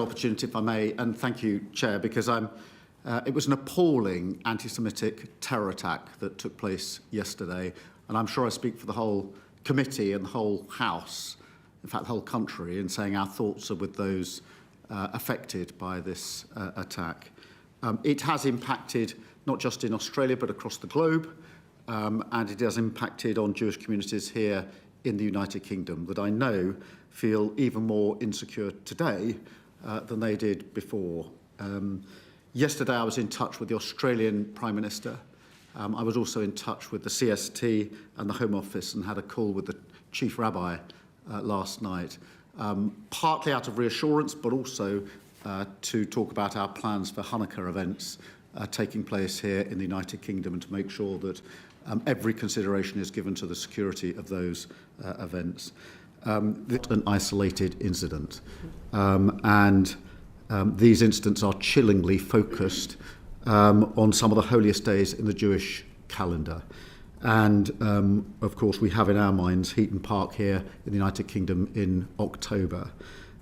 Opportunity, if I may, and thank you, Chair, because it was an appalling anti-Semitic terror attack that took place yesterday, and I'm sure I speak for the whole committee and the whole House, in fact the whole country, in saying our thoughts are with those affected by this attack. It has impacted not just in Australia but across the globe, and it has impacted on Jewish communities here in the United Kingdom that I know feel even more insecure today than they did before. Yesterday I was in touch with the Australian Prime Minister. I was also in touch with the CST and the Home Office and had a call with the Chief Rabbi last night, partly out of reassurance but also to talk about our plans for Hanukkah events taking place here in the United Kingdom and to make sure that every consideration is given to the security of those events. This is an isolated incident, and these incidents are chillingly focused on some of the holiest days in the Jewish calendar. And, of course, we have in our minds Heaton Park here in the United Kingdom in October.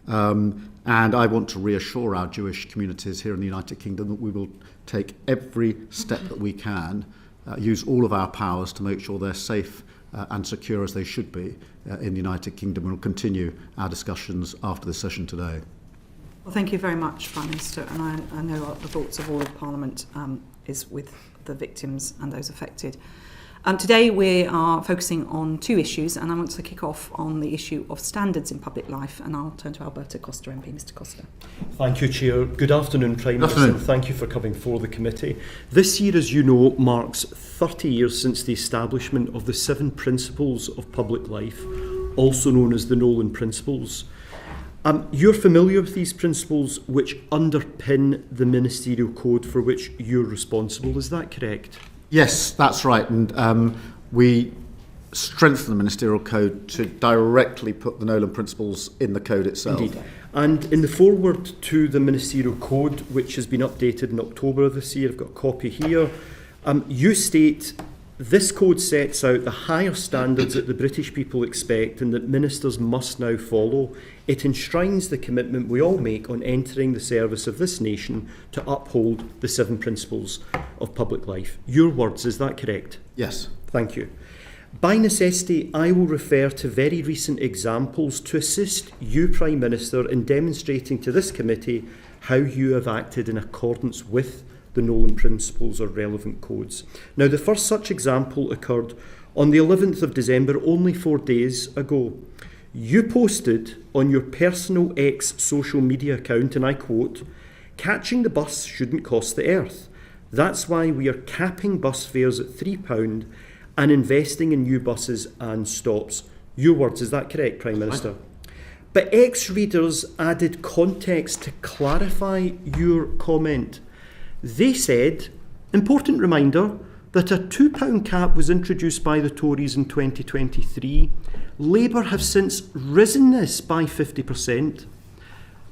And I want to reassure our Jewish communities here in the United Kingdom that we will take every step that we can, use all of our powers to make sure they're safe and secure as they should be in the United Kingdom, and we'll continue our discussions after the session today. Well, thank you very much, Prime Minister, and I know the thoughts of all of Parliament is with the victims and those affected. Today we are focusing on two issues, and I want to kick off on the issue of standards in public life, and I'll turn to Alberto Costa MP. Mr. Costa. Thank you, Chair. Good afternoon, Prime Minister, and thank you for coming before the committee. This year, as you know, marks 30 years since the establishment of the 7 Principles of Public Life, also known as the Nolan Principles. You're familiar with these principles which underpin the Ministerial Code for which you're responsible, is that correct? Yes, that's right, and we strengthen the Ministerial Code to directly put the Nolan Principles in the Code itself. Indeed. And in the foreword to the Ministerial Code, which has been updated in October of this year, I've got a copy here, you state, this code sets out the higher standards that the British people expect and that ministers must now follow. It enshrines the commitment we all make on entering the service of this nation to uphold the 7 principles of public life. Your words, is that correct? Yes. Thank you. By necessity, I will refer to very recent examples to assist you, Prime Minister, in demonstrating to this committee how you have acted in accordance with the Nolan Principles or relevant codes. Now, the first such example occurred on the 11th of December, only 4 days ago. You posted on your personal X social media account, and I quote, "Catching the bus shouldn't cost the earth. That's why we are capping bus fares at £3 and investing in new buses and stops." Your words, is that correct, Prime Minister? But X readers added context to clarify your comment. They said, important reminder, that a £2 cap was introduced by the Tories in 2023. Labour have since risen this by 50%.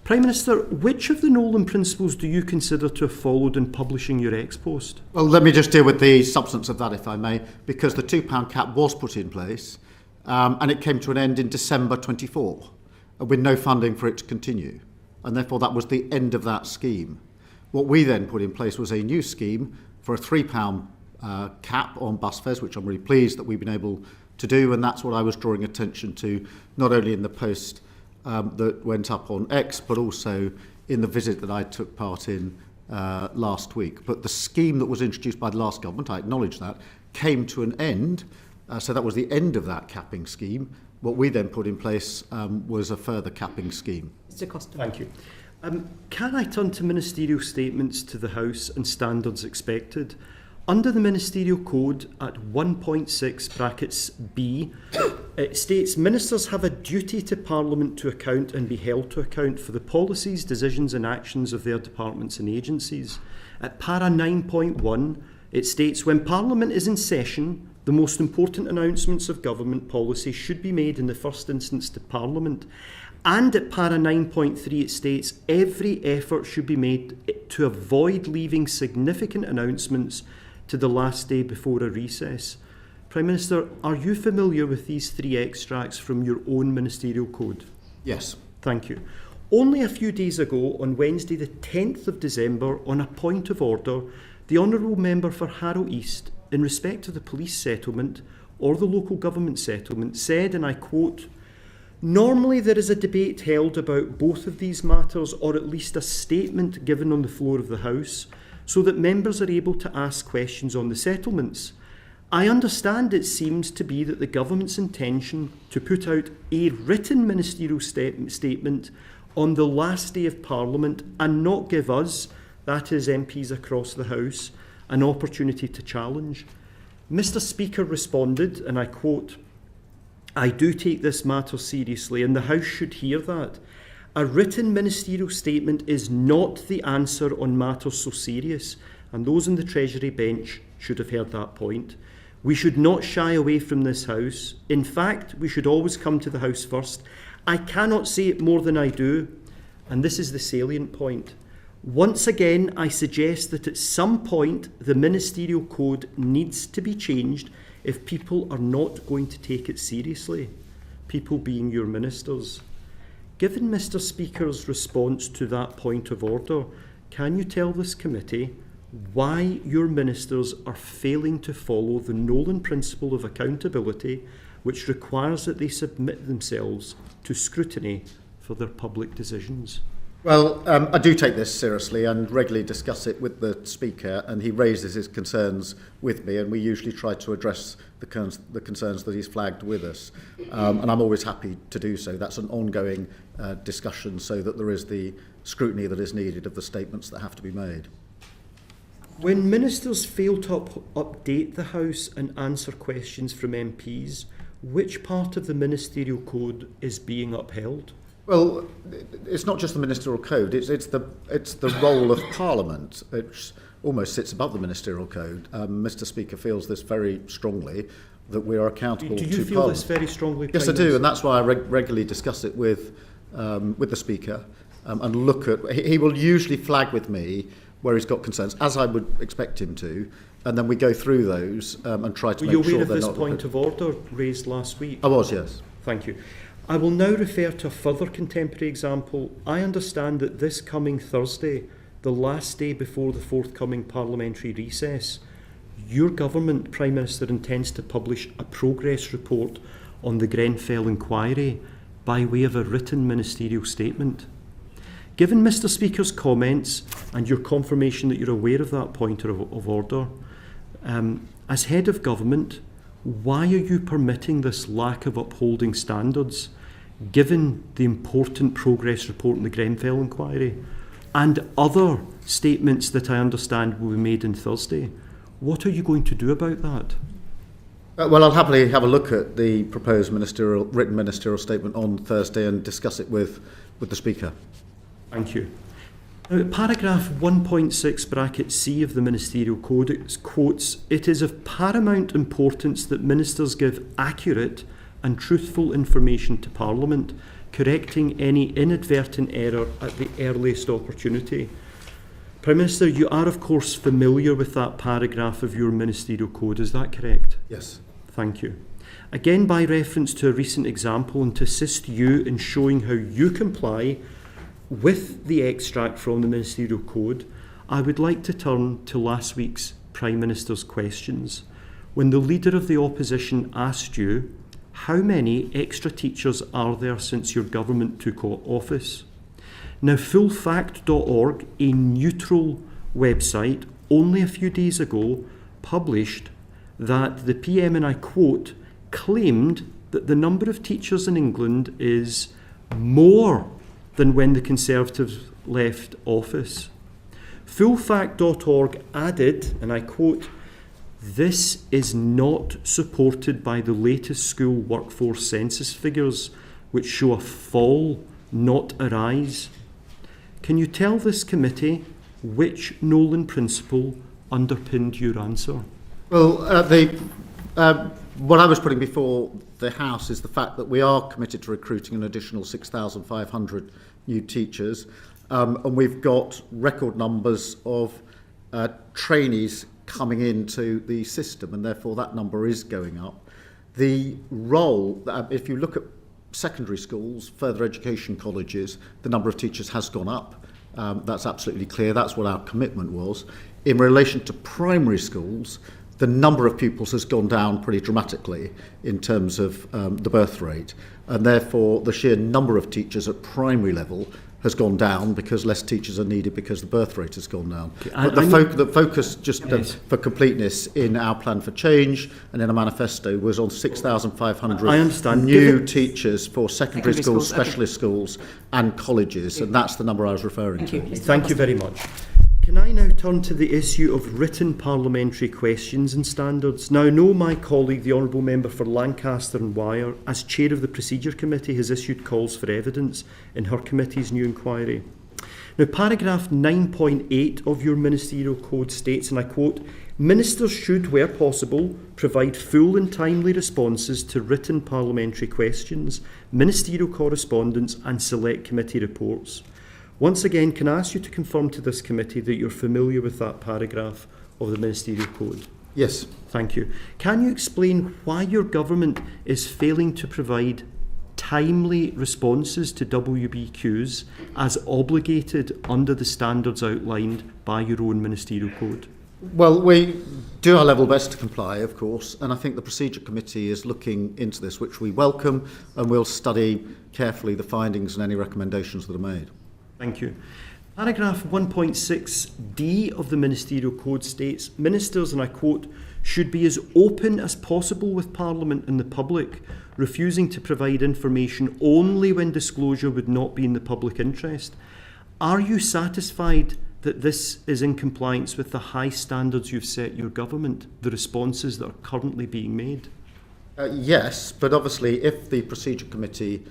Prime Minister, which of the Nolan Principles do you consider to have followed in publishing your X post? Well, let me just deal with the substance of that, if I may, because the £2 cap was put in place and it came to an end in December 24 with no funding for it to continue, and therefore that was the end of that scheme. What we then put in place was a new scheme for a £3 cap on bus fares, which I'm really pleased that we've been able to do, and that's what I was drawing attention to, not only in the post that went up on X, but also in the visit that I took part in last week. But the scheme that was introduced by the last government, I acknowledge that, came to an end, so that was the end of that capping scheme. What we then put in place was a further capping scheme. Mr. Costa. Thank you. Can I turn to ministerial statements to the House and standards expected? Under the Ministerial Code at 1.6 brackets B, it states ministers have a duty to Parliament to account and be held to account for the policies, decisions and actions of their departments and agencies. At para 9.1, it states when Parliament is in session, the most important announcements of government policy should be made in the first instance to Parliament. And at para 9.3 it states every effort should be made to avoid leaving significant announcements to the last day before a recess. Prime Minister, are you familiar with these 3 extracts from your own ministerial code? Yes. Thank you. Only a few days ago, on Wednesday the 10th of December, on a point of order, the Honourable Member for Harrow East, in respect to the police settlement or the local government settlement, said, and I quote, "Normally there is a debate held about both of these matters, or at least a statement given on the floor of the House, so that members are able to ask questions on the settlements. I understand it seems to be that the government's intention to put out a written ministerial statement on the last day of Parliament and not give us, that is MPs across the House, an opportunity to challenge. Mr Speaker responded, and I quote, "I do take this matter seriously, and the House should hear that. A written ministerial statement is not the answer on matters so serious, and those on the Treasury bench should have heard that point. We should not shy away from this House. In fact, we should always come to the House first. I cannot say it more than I do, and this is the salient point. Once again, I suggest that at some point the ministerial code needs to be changed if people are not going to take it seriously, people being your ministers. Given Mr Speaker's response to that point of order, can you tell this committee why your ministers are failing to follow the Nolan principle of accountability, which requires that they submit themselves to scrutiny for their public decisions?" Well, I do take this seriously and regularly discuss it with the Speaker, and he raises his concerns with me, and we usually try to address the concerns that he's flagged with us. And I'm always happy to do so. That's an ongoing discussion so that there is the scrutiny that is needed of the statements that have to be made. When ministers fail to update the House and answer questions from MPs, which part of the ministerial code is being upheld? Well, it's not just the ministerial code, it's the role of Parliament, which almost sits above the ministerial code. Mr Speaker feels this very strongly, that we are accountable to Parliament. Parliament. Do you feel this very strongly? Yes, I do, and that's why I regularly discuss it with the Speaker and look at. He will usually flag with me where he's got concerns, as I would expect him to, and then we go through those and try to make sure they're not. Were you aware of this point of order raised last week? I was, yes. Thank you. I will now refer to a further contemporary example. I understand that this coming Thursday, the last day before the forthcoming parliamentary recess, your government, Prime Minister, intends to publish a progress report on the Grenfell inquiry by way of a written ministerial statement. Given Mr Speaker's comments and your confirmation that you're aware of that point of order, as head of government, why are you permitting this lack of upholding standards, given the important progress report in the Grenfell inquiry and other statements that I understand will be made on Thursday? What are you going to do about that? Well, I'll happily have a look at the proposed written ministerial statement on Thursday and discuss it with the Speaker. Thank you. Now, paragraph 1.6 bracket C of the Ministerial Code quotes, "It is of paramount importance that ministers give accurate and truthful information to Parliament, correcting any inadvertent error at the earliest opportunity." Prime Minister, you are of course familiar with that paragraph of your Ministerial Code, is that correct? Yes. Thank you. Again, by reference to a recent example and to assist you in showing how you comply with the extract from the Ministerial Code, I would like to turn to last week's Prime Minister's questions, when the Leader of the Opposition asked you, how many extra teachers are there since your government took office? Now, fullfact.org, a neutral website, only a few days ago published that the PM, and I quote, claimed that the number of teachers in England is more than when the Conservatives left office. Fullfact.org added, and I quote, "This is not supported by the latest school workforce census figures, which show a fall, not a rise." Can you tell this committee which Nolan principle underpinned your answer? Well, what I was putting before the House is the fact that we are committed to recruiting an additional 6,500 new teachers, and we've got record numbers of trainees coming into the system, and therefore that number is going up. The role, if you look at secondary schools, further education colleges, the number of teachers has gone up. That's absolutely clear. That's what our commitment was. In relation to primary schools, the number of pupils has gone down pretty dramatically in terms of the birth rate, and therefore the sheer number of teachers at primary level has gone down because less teachers are needed because the birth rate has gone down. But the focus, just for completeness, in our plan for change and in a manifesto was on 6,500 new teachers for secondary schools, specialist schools and colleges, and that's the number I was referring to. Thank you very much. Can I now turn to the issue of written parliamentary questions and standards? Now, I know my colleague, the Honourable Member for Lancaster and Wyre, as Chair of the Procedure Committee, has issued calls for evidence in her committee's new inquiry. Now, paragraph 9.8 of your Ministerial Code states, and I quote, "Ministers should, where possible, provide full and timely responses to written parliamentary questions, ministerial correspondence and select committee reports." Once again, can I ask you to confirm to this committee that you're familiar with that paragraph of the Ministerial Code? Yes. Thank you. Can you explain why your government is failing to provide timely responses to WBQs as obligated under the standards outlined by your own Ministerial Code? Well, we do our level best to comply, of course, and I think the Procedure Committee is looking into this, which we welcome, and we'll study carefully the findings and any recommendations that are made. Thank you. Paragraph 1.6d of the Ministerial Code states, "Ministers," and I quote, "should be as open as possible with Parliament and the public, refusing to provide information only when disclosure would not be in the public interest." Are you satisfied that this is in compliance with the high standards you've set your government, the responses that are currently being made? Yes, but obviously if the Procedure Committee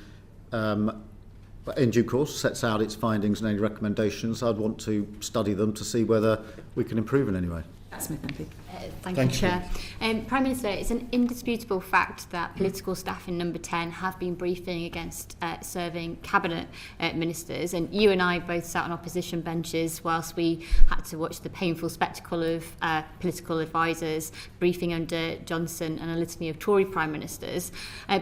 in due course sets out its findings and any recommendations, I'd want to study them to see whether we can improve in any way. Smith, Thank you, Chair. Prime Minister, it's an indisputable fact that political staff in Number 10 have been briefing against serving Cabinet ministers, and you and I both sat on opposition benches whilst we had to watch the painful spectacle of political advisers briefing under Johnson and a litany of Tory Prime Ministers.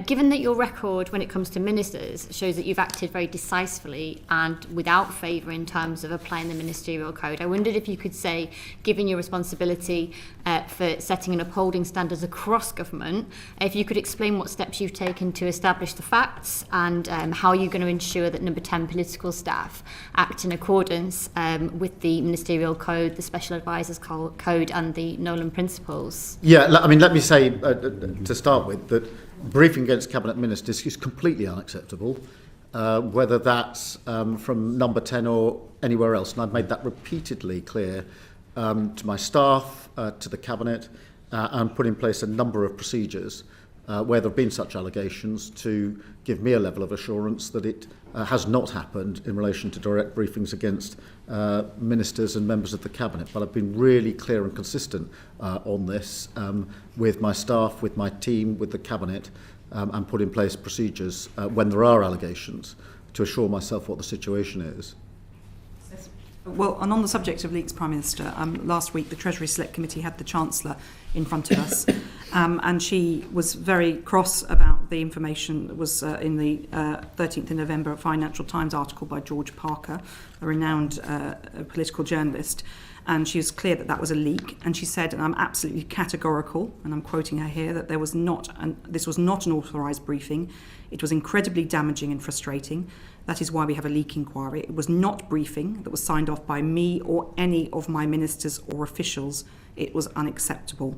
Given that your record when it comes to ministers shows that you've acted very decisively and without favour in terms of applying the Ministerial Code, I wondered if you could say, given your responsibility for setting and upholding standards across government, if you could explain what steps you've taken to establish the facts and how you're going to ensure that Number 10 political staff act in accordance with the Ministerial Code, the Special Advisors Code and the Nolan Principles. Yeah, I mean, let me say to start with that briefing against Cabinet Ministers is completely unacceptable, whether that's from Number 10 or anywhere else, and I've made that repeatedly clear to my staff, to the Cabinet, and put in place a number of procedures where there have been such allegations to give me a level of assurance that it has not happened in relation to direct briefings against ministers and members of the Cabinet. But I've been really clear and consistent on this with my staff, with my team, with the Cabinet, and put in place procedures when there are allegations to assure myself what the situation is. Well, and on the subject of leaks, Prime Minister, last week the Treasury Select Committee had the Chancellor in front of us, and she was very cross about the information that was in the 13th of November Financial Times article by George Parker, a renowned political journalist, and she was clear that that was a leak, and she said, and I'm absolutely categorical, and I'm quoting her here, that this was not an authorised briefing. It was incredibly damaging and frustrating. That is why we have a leak inquiry. It was not briefing that was signed off by me or any of my ministers or officials. It was unacceptable.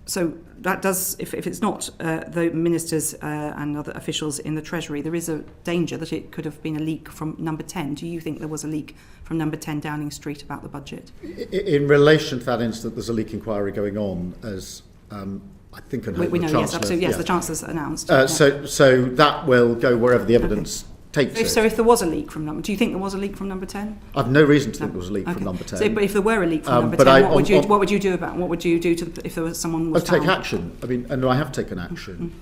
So that does, if it's not the ministers and other officials in the Treasury, there is a danger that it could have been a leak from Number 10. Do you think there was a leak from Number 10 Downing Street about the budget? In relation to that incident, there's a leak inquiry going on, as I think I know we know, the Chancellor. yes, absolutely. Yes, the Chancellor's announced. So that will go wherever the evidence takes it. So if there was a leak from Number, do you think there was a leak from Number 10? I've no reason to think there was a leak from Number 10. So, but if there were a leak from Number 10, what would you do about? What would you do to if there was someone was I'd take action. I mean, and I have taken action.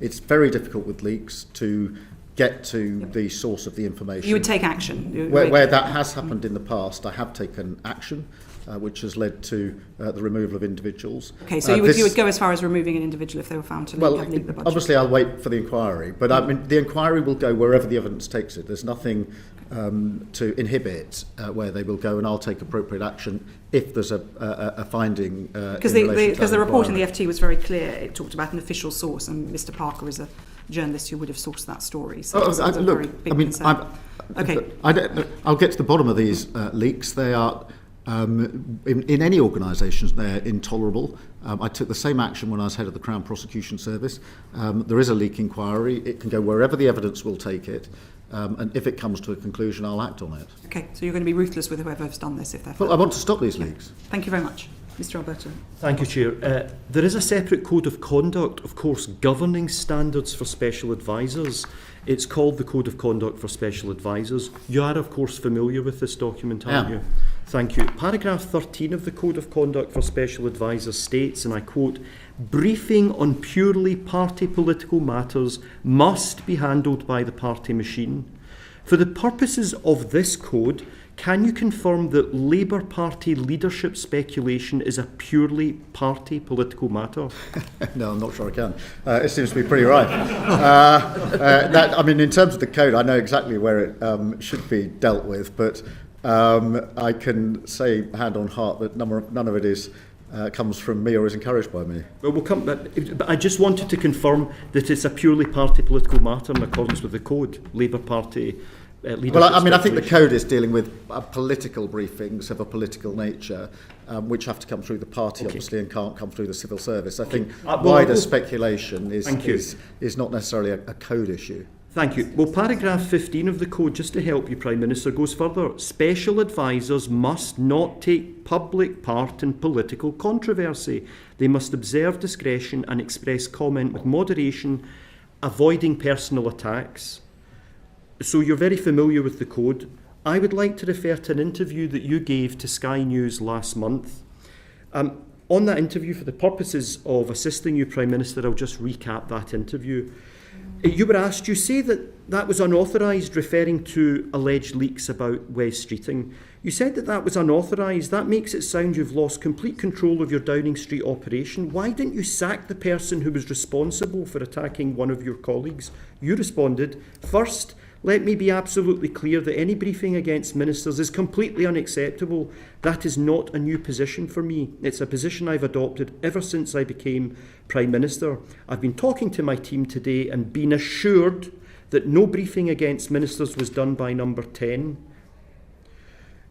It's very difficult with leaks to get to the source of the information. You would take action. Where that has happened in the past, I have taken action. which has led to the removal of individuals. Okay, so you would go as far as removing an individual if they were found to have leaked the budget? Obviously I'll wait for the inquiry, but I mean, the inquiry will go wherever the evidence takes it. There's nothing to inhibit where they will go, and I'll take appropriate action if there's a finding. Because the report in the FT was very clear. It talked about an official source, and Mr. Parker is a journalist who would have sourced that story. So I'll get to the bottom of these leaks. They are, in any organisations, they're intolerable. I took the same action when I was head of the Crown Prosecution Service. There is a leak inquiry. It can go wherever the evidence will take it. And if it comes to a conclusion, I'll act on it. Okay, so you're going to be ruthless with whoever has done this if they're... Well, I want to stop these leaks. Thank you very much. Mr. Alberto. Thank you, Chair. There is a separate code of conduct, of course, governing standards for special advisers. It's called the Code of Conduct for Special Advisers. You are, of course, familiar with this document, aren't you? Thank you. Paragraph 13 of the Code of Conduct for Special Advisers states, and I quote, "Briefing on purely party political matters must be handled by the party machine. For the purposes of this code, can you confirm that Labour Party leadership speculation is a purely party political matter?" No, I'm not sure I can. It seems to be pretty right. In terms of the code, I know exactly where it should be dealt with, but I can say hand on heart that none of it is comes from me or is encouraged by me. Well, we'll come. But I just wanted to confirm that it's a purely party political matter in accordance with the code. Labour Party. Well, I think the code is dealing with political briefings of a political nature, which have to come through the party, obviously, and can't come through the civil service. I think wider speculation is not necessarily a code issue. Thank you. Well, paragraph 15 of the code, just to help you, Prime Minister, goes further. Special advisers must not take public part in political controversy. They must observe discretion and express comment with moderation, avoiding personal attacks. So you're very familiar with the code. I would like to refer to an interview that you gave to Sky News last month. On that interview, for the purposes of assisting you, Prime Minister, I'll just recap that interview. You were asked, you say that was unauthorised, referring to alleged leaks about West Streeting. You said that was unauthorised. That makes it sound you've lost complete control of your Downing Street operation. Why didn't you sack the person who was responsible for attacking one of your colleagues? You responded, "First, let me be absolutely clear that any briefing against ministers is completely unacceptable. That is not a new position for me. It's a position I've adopted ever since I became Prime Minister. I've been talking to my team today and been assured that no briefing against ministers was done by number 10.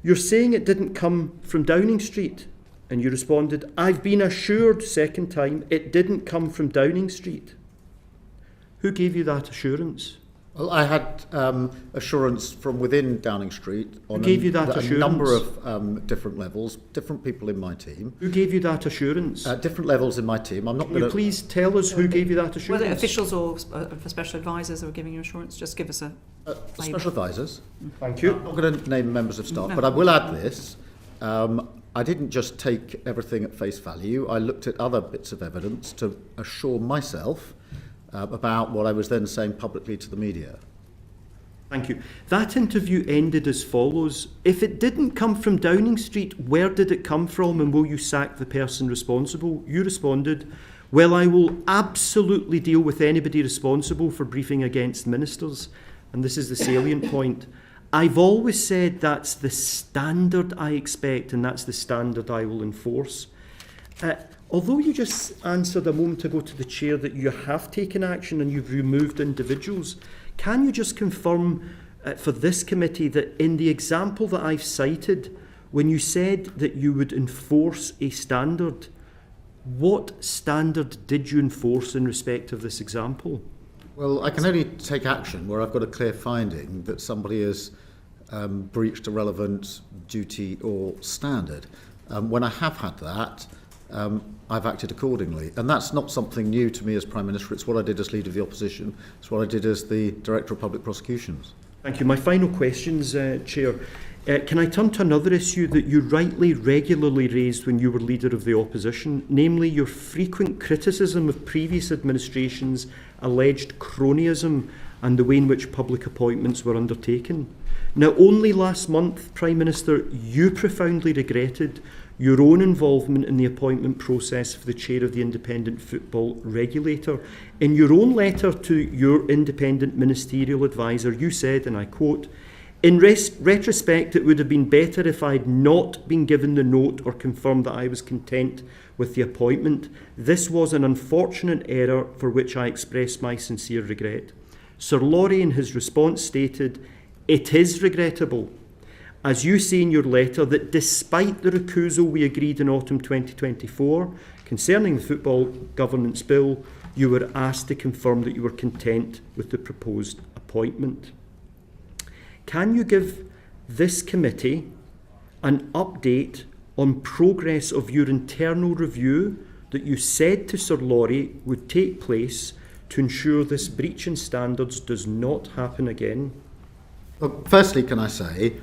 You're saying it didn't come from Downing Street." And you responded, "I've been assured," second time, "it didn't come from Downing Street." Who gave you that assurance? Well, I had assurance from within Downing Street on Who gave you that assurance? A number of different levels, different people in my team. Who gave you that assurance? Different levels in my team. I'm not Can you please tell us who gave you that assurance? Was it officials or for special advisers that were giving you assurance? Just give us a special advisors. Thank you. I'm not going to name members of staff, but I will add this. I didn't just take everything at face value. I looked at other bits of evidence to assure myself about what I was then saying publicly to the media. Thank you. That interview ended as follows. If it didn't come from Downing Street, where did it come from, and will you sack the person responsible? You responded, "Well, I will absolutely deal with anybody responsible for briefing against ministers." And this is the salient point. "I've always said that's the standard I expect, and that's the standard I will enforce." Although you just answered a moment ago to the Chair that you have taken action and you've removed individuals, can you just confirm for this committee that in the example that I've cited, when you said that you would enforce a standard, what standard did you enforce in respect of this example? Well, I can only take action where I've got a clear finding that somebody has breached a relevant duty or standard. When I have had that, I've acted accordingly. And that's not something new to me as Prime Minister. It's what I did as Leader of the Opposition. It's what I did as the Director of Public Prosecutions. Thank you. My final questions, Chair. Can I turn to another issue that you rightly regularly raised when you were Leader of the Opposition, namely your frequent criticism of previous administrations' alleged cronyism and the way in which public appointments were undertaken? Now, only last month, Prime Minister, you profoundly regretted your own involvement in the appointment process for the chair of the Independent Football Regulator. In your own letter to your independent ministerial advisor, you said, and I quote, "In retrospect, it would have been better if I had not been given the note or confirmed that I was content with the appointment. This was an unfortunate error for which I express my sincere regret." Sir Laurie, in his response, stated, "It is regrettable, as you say in your letter, that despite the recusal we agreed in autumn 2024 concerning the Football Governance Bill, you were asked to confirm that you were content with the proposed appointment. Can you give this committee an update on progress of your internal review that you said to Sir Laurie would take place to ensure this breach in standards does not happen again?" Well, firstly, can I say,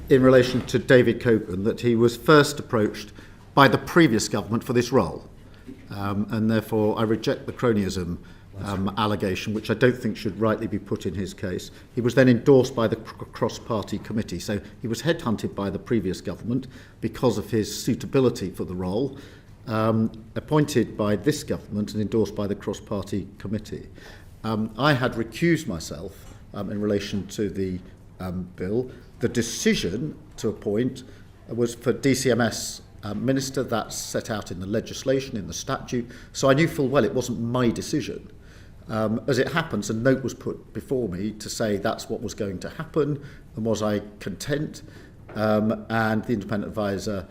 in relation to David Coburn, that he was first approached by the previous government for this role. And therefore, I reject the cronyism allegation, which I don't think should rightly be put in his case. He was then endorsed by the cross-party committee. So he was headhunted by the previous government because of his suitability for the role, appointed by this government and endorsed by the cross-party committee. I had recused myself in relation to the bill. The decision to appoint was for DCMS minister. That's set out in the legislation, in the statute. So I knew full well it wasn't my decision. As it happens, a note was put before me to say that's what was going to happen, and was I content? And the independent advisor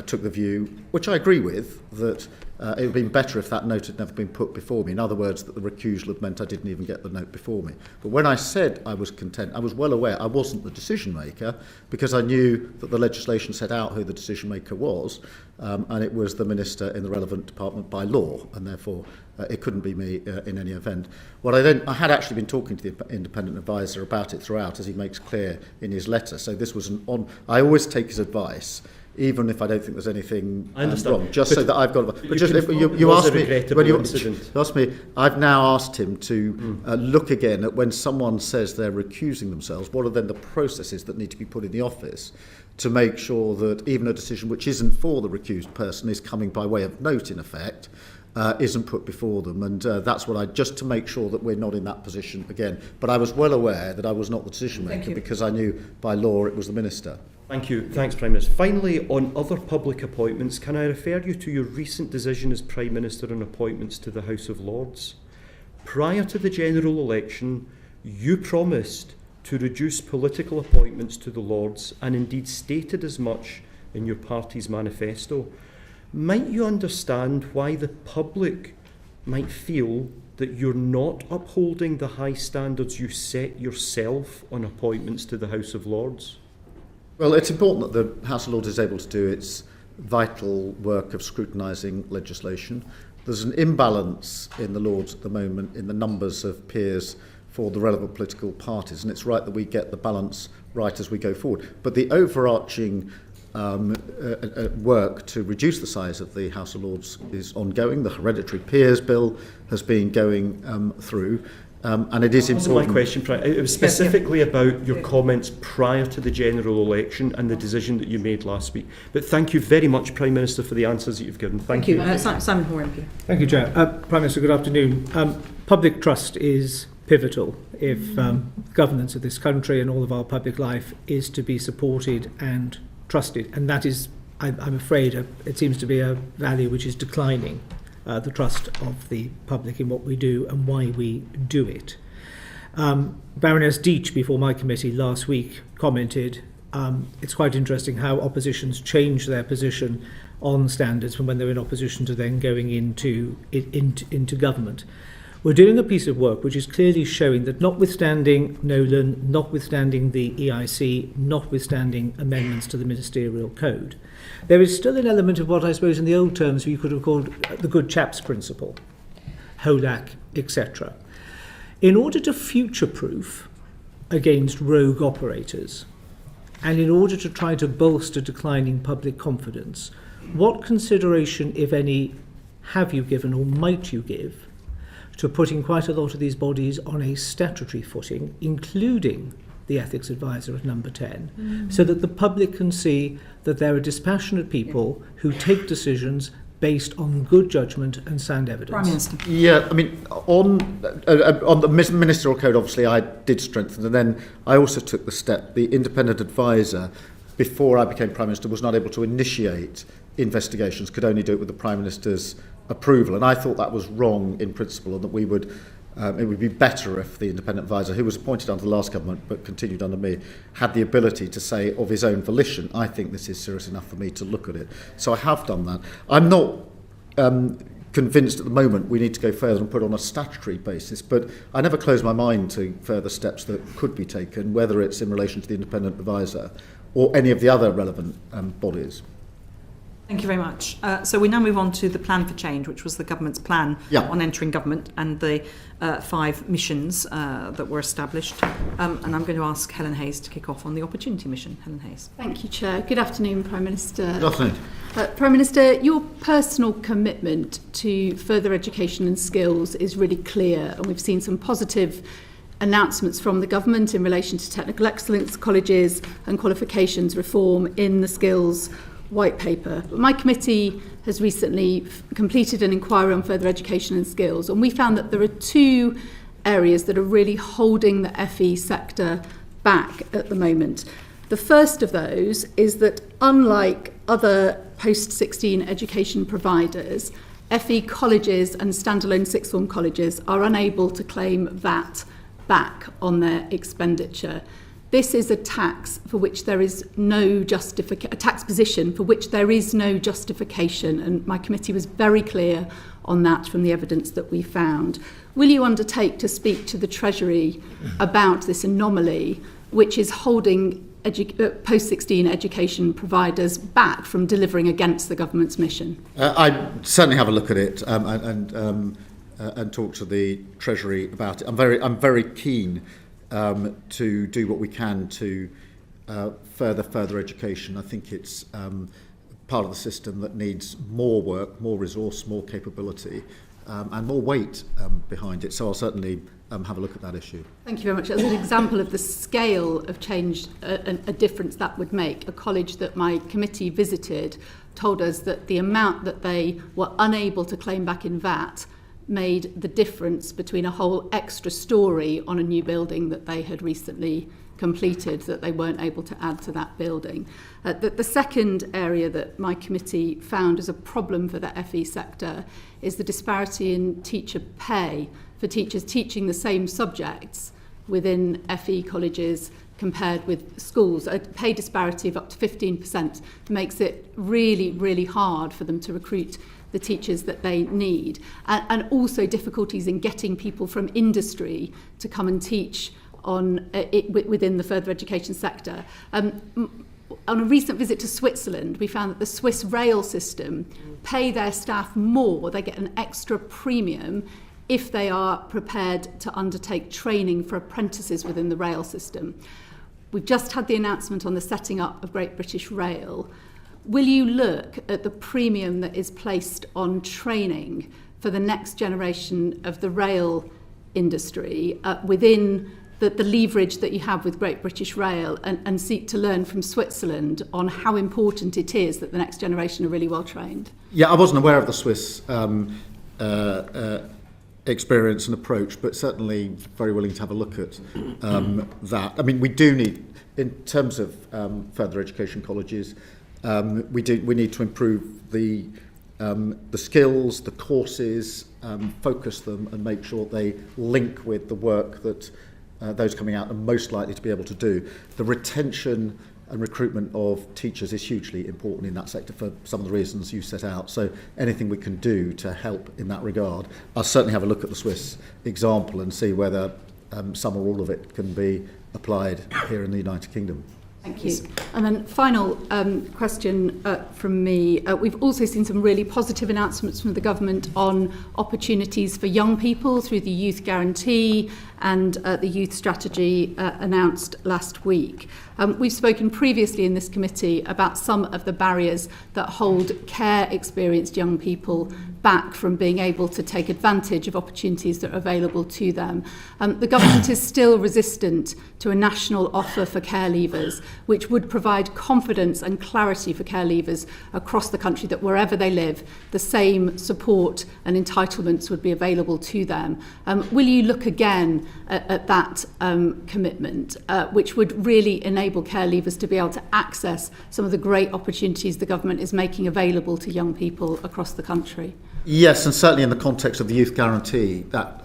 took the view, which I agree with, that it would have been better if that note had never been put before me. In other words, that the recusal had meant I didn't even get the note before me. But when I said I was content, I was well aware I wasn't the decision maker, because I knew that the legislation set out who the decision maker was, and it was the minister in the relevant department by law, and therefore it couldn't be me in any event. I had actually been talking to the independent advisor about it throughout, as he makes clear in his letter. So this was I always take his advice, even if I don't think there's anything wrong, just so that I've got. But just if you asked me, when you asked me, I've now asked him to look again at when someone says they're recusing themselves. What are then the processes that need to be put in the office to make sure that even a decision which isn't for the recused person is coming by way of note, in effect, isn't put before them, and that's what just to make sure that we're not in that position again. But I was well aware that I was not the decision maker, because I knew by law it was the minister. Thank you. Thanks, Prime Minister. Finally, on other public appointments, can I refer you to your recent decision as Prime Minister on appointments to the House of Lords? Prior to the general election, you promised to reduce political appointments to the Lords, and indeed stated as much in your party's manifesto. Might you understand why the public might feel that you're not upholding the high standards you set yourself on appointments to the House of Lords? Well, it's important that the House of Lords is able to do its vital work of scrutinising legislation. There's an imbalance in the Lords at the moment in the numbers of peers for the relevant political parties, and it's right that we get the balance right as we go forward. But the overarching work to reduce the size of the House of Lords is ongoing. The Hereditary Peers Bill has been going through. And it is important. My question, it was specifically about your comments prior to the general election and the decision that you made last week. But thank you very much, Prime Minister, for the answers that you've given. Thank you. Simon Hoare, MP. Thank you, Chair. Prime Minister, good afternoon. Public trust is pivotal if governance of this country and all of our public life is to be supported and trusted. And that is, I'm afraid, it seems to be a value which is declining. The trust of the public in what we do and why we do it. Baroness Deach, before my committee last week, commented, it's quite interesting how oppositions change their position on standards from when they're in opposition to then going into government. We're doing a piece of work which is clearly showing that notwithstanding Nolan, notwithstanding the EIC, notwithstanding amendments to the Ministerial Code, there is still an element of what I suppose in the old terms you could have called the good chaps principle, HOLAC, etc. In order to future-proof against rogue operators, and in order to try to bolster declining public confidence, what consideration, if any, have you given or might you give to putting quite a lot of these bodies on a statutory footing, including the ethics advisor at number 10, so that the public can see that there are dispassionate people who take decisions based on good judgment and sound evidence. Prime Minister. Yeah, I mean, on the Ministerial Code, obviously, I did strengthen, and then I also took the step. The independent advisor, before I became Prime Minister, was not able to initiate investigations, could only do it with the Prime Minister's approval, and I thought that was wrong in principle, and that we would it would be better if the independent advisor, who was appointed under the last government but continued under me, had the ability to say of his own volition, I think this is serious enough for me to look at it. So I have done that. I'm not convinced at the moment we need to go further and put on a statutory basis, but I never close my mind to further steps that could be taken, whether it's in relation to the independent advisor or any of the other relevant bodies. Thank you very much. So we now move on to the Plan for Change, which was the government's plan on entering government, and the 5 missions that were established. And I'm going to ask Helen Hayes to kick off on the Opportunity Mission. Helen Hayes. Thank you, Chair. Good afternoon, Prime Minister. Good afternoon. Prime Minister, your personal commitment to further education and skills is really clear, and we've seen some positive announcements from the government in relation to technical excellence colleges and qualifications reform in the skills white paper. But my committee has recently completed an inquiry on further education and skills, and we found that there are 2 areas that are really holding the FE sector back at the moment. The first of those is that, unlike other post-16 education providers, FE colleges and standalone sixth form colleges are unable to claim VAT back on their expenditure. This is a tax for which there is no a tax position for which there is no justification, and my committee was very clear on that from the evidence that we found. Will you undertake to speak to the Treasury about this anomaly, which is holding post-16 education providers back from delivering against the government's mission? I certainly have a look at it and talk to the Treasury about it. I'm very keen to do what we can to further education. I think it's part of the system that needs more work, more resource, more capability, and more weight behind it. So I'll certainly have a look at that issue. Thank you very much. As an example of the scale of change, a difference that would make, a college that my committee visited told us that the amount that they were unable to claim back in VAT made the difference between a whole extra story on a new building that they had recently completed that they weren't able to add to that building. The second area that my committee found as a problem for the FE sector is the disparity in teacher pay for teachers teaching the same subjects within FE colleges compared with schools. A pay disparity of up to 15% makes it really, really hard for them to recruit the teachers that they need, and also difficulties in getting people from industry to come and teach on within the further education sector. On a recent visit to Switzerland, we found that the Swiss rail system pay their staff more. They get an extra premium if they are prepared to undertake training for apprentices within the rail system. We've just had the announcement on the setting up of Great British Rail. Will you look at the premium that is placed on training for the next generation of the rail industry within the leverage that you have with Great British Rail, and seek to learn from Switzerland on how important it is that the next generation are really well trained? Yeah, I wasn't aware of the Swiss experience and approach, but certainly very willing to have a look at that. I mean, we do need, in terms of further education colleges, we need to improve the skills, the courses, focus them and make sure they link with the work that those coming out are most likely to be able to do. The retention and recruitment of teachers is hugely important in that sector for some of the reasons you set out. So anything we can do to help in that regard, I'll certainly have a look at the Swiss example and see whether some or all of it can be applied here in the United Kingdom. Thank you. And then final question from me. We've also seen some really positive announcements from the government on opportunities for young people through the Youth Guarantee and the youth strategy announced last week. We've spoken previously in this committee about some of the barriers that hold care-experienced young people back from being able to take advantage of opportunities that are available to them. The government is still resistant to a national offer for care leavers, which would provide confidence and clarity for care leavers across the country that wherever they live, the same support and entitlements would be available to them. Will you look again at that commitment, which would really enable care leavers to be able to access some of the great opportunities the government is making available to young people across the country? Yes, and certainly in the context of the youth guarantee, that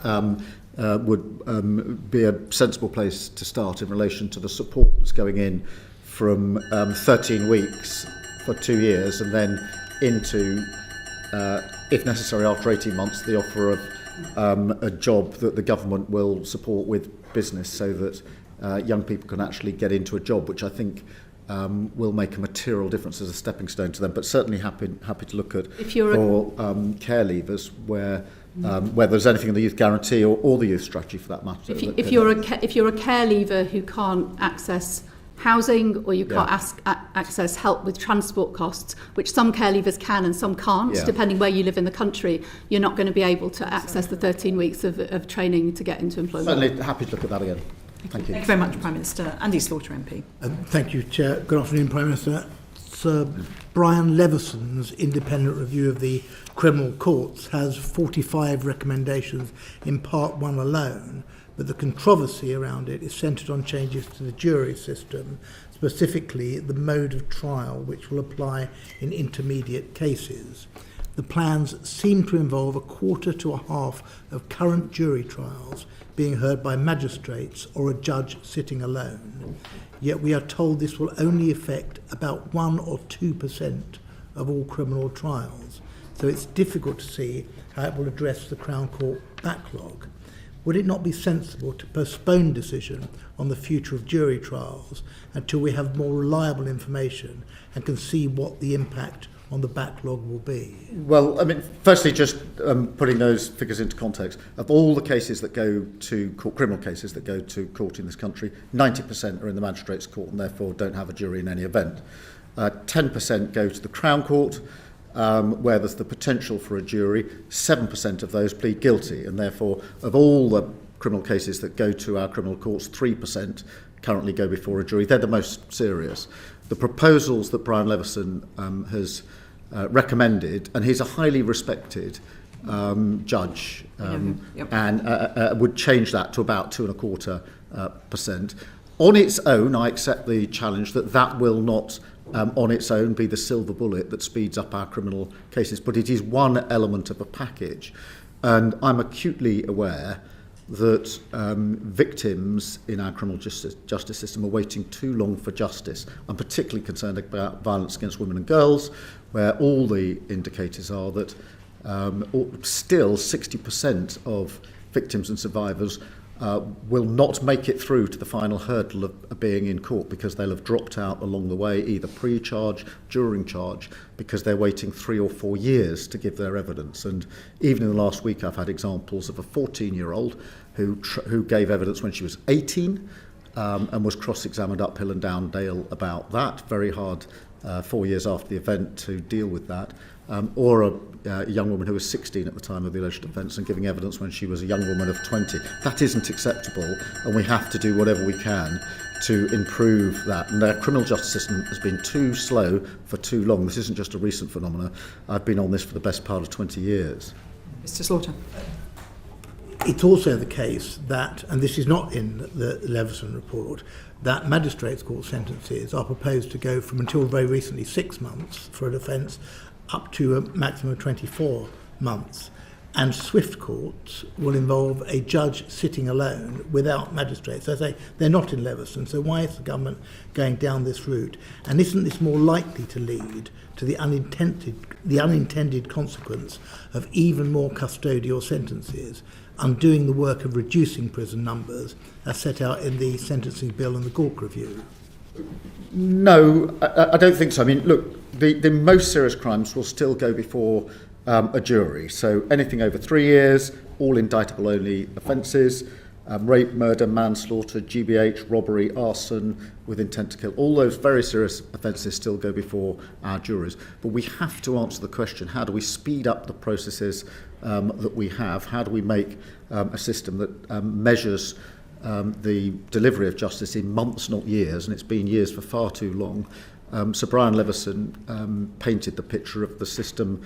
would be a sensible place to start in relation to the support that's going in from 13 weeks for 2 years and then into, if necessary, after 18 months, the offer of a job that the government will support with business so that young people can actually get into a job, which I think will make a material difference as a stepping stone to them. But certainly happy to look at for care leavers where there's anything in the youth guarantee or the youth strategy for that matter. If you're a care leaver who can't access housing or you can't access help with transport costs, which some care leavers can and some can't, depending where you live in the country, you're not going to be able to access the 13 weeks of training to get into employment. Certainly happy to look at that again. Thank you. Thank you very much, Prime Minister. Andy Slaughter MP. Thank you, Chair. Good afternoon, Prime Minister. Sir Brian Levison's independent review of the criminal courts has 45 recommendations in Part 1 alone, but the controversy around it is centred on changes to the jury system, specifically the mode of trial which will apply in intermediate cases. The plans seem to involve a quarter to a half of current jury trials being heard by magistrates or a judge sitting alone. Yet we are told this will only affect about 1 or 2% of all criminal trials. So it's difficult to see how it will address the Crown Court backlog. Would it not be sensible to postpone decision on the future of jury trials until we have more reliable information and can see what the impact on the backlog will be? Well, I mean, firstly, just putting those figures into context, of all the cases that go to court, criminal cases that go to court in this country, 90% are in the magistrates' court and therefore don't have a jury in any event. 10% go to the Crown Court, where there's the potential for a jury. 7% of those plead guilty, and therefore, of all the criminal cases that go to our criminal courts, 3% currently go before a jury. They're the most serious. The proposals that Brian Levison has recommended, and he's a highly respected judge, and would change that to about 2.25%. On its own, I accept the challenge that will not on its own be the silver bullet that speeds up our criminal cases, but it is one element of a package. And I'm acutely aware that victims in our criminal justice system are waiting too long for justice. I'm particularly concerned about violence against women and girls, where all the indicators are that still 60% of victims and survivors will not make it through to the final hurdle of being in court because they'll have dropped out along the way, either pre-charge, during charge, because they're waiting 3 or 4 years to give their evidence. And even in the last week, I've had examples of a 14-year-old who gave evidence when she was 18 and was cross-examined uphill and down Dale about that. Very hard 4 years after the event to deal with that. Or a young woman who was 16 at the time of the alleged offence and giving evidence when she was a young woman of 20. That isn't acceptable, and we have to do whatever we can to improve that. And our criminal justice system has been too slow for too long. This isn't just a recent phenomenon. I've been on this for the best part of 20 years. Mr. Slaughter. It's also the case that, and this is not in the Levison report, that magistrates' court sentences are proposed to go from, until very recently, 6 months for an offence up to a maximum of 24 months. And swift courts will involve a judge sitting alone without magistrates. So I say they're not in Levison, so why is the government going down this route? And isn't this more likely to lead to the unintended consequence of even more custodial sentences, undoing the work of reducing prison numbers as set out in the sentencing bill and the Gork review? No, I don't think so. I mean, look, the most serious crimes will still go before a jury. So anything over 3 years, all indictable only offences, rape, murder, manslaughter, GBH, robbery, arson with intent to kill. All those very serious offences still go before our juries. But we have to answer the question, how do we speed up the processes that we have? How do we make a system that measures the delivery of justice in months, not years, and it's been years for far too long. Sir Brian Leveson painted the picture of the system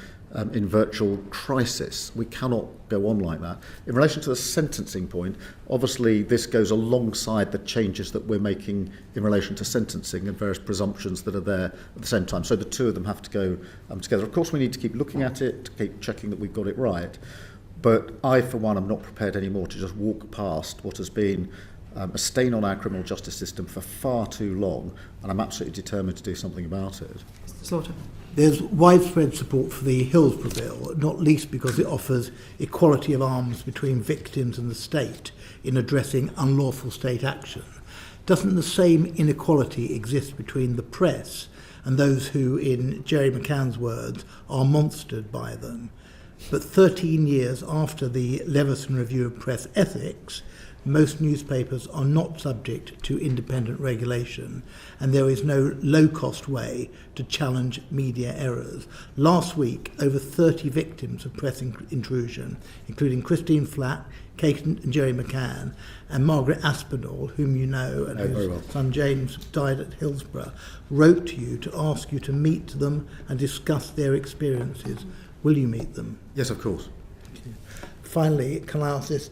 in virtual crisis. We cannot go on like that. In relation to the sentencing point, obviously this goes alongside the changes that we're making in relation to sentencing and various presumptions that are there at the same time. So the two of them have to go together. Of course, we need to keep looking at it, to keep checking that we've got it right. But I, for one, am not prepared anymore to just walk past what has been a stain on our criminal justice system for far too long, and I'm absolutely determined to do something about it. Slaughter. There's widespread support for the Hillsborough Bill, not least because it offers equality of arms between victims and the state in addressing unlawful state action. Doesn't the same inequality exist between the press and those who, in Jerry McCann's words, are monstered by them? But 13 years after the Leveson Review of Press Ethics, most newspapers are not subject to independent regulation, and there is no low-cost way to challenge media errors. Last week, over 30 victims of press intrusion, including Christine Flack, Kate and Jerry McCann, and Margaret Aspinall, whom you know, and whose son James died at Hillsborough, wrote to you to ask you to meet them and discuss their experiences. Will you meet them? Yes, of course. Finally, can I ask this?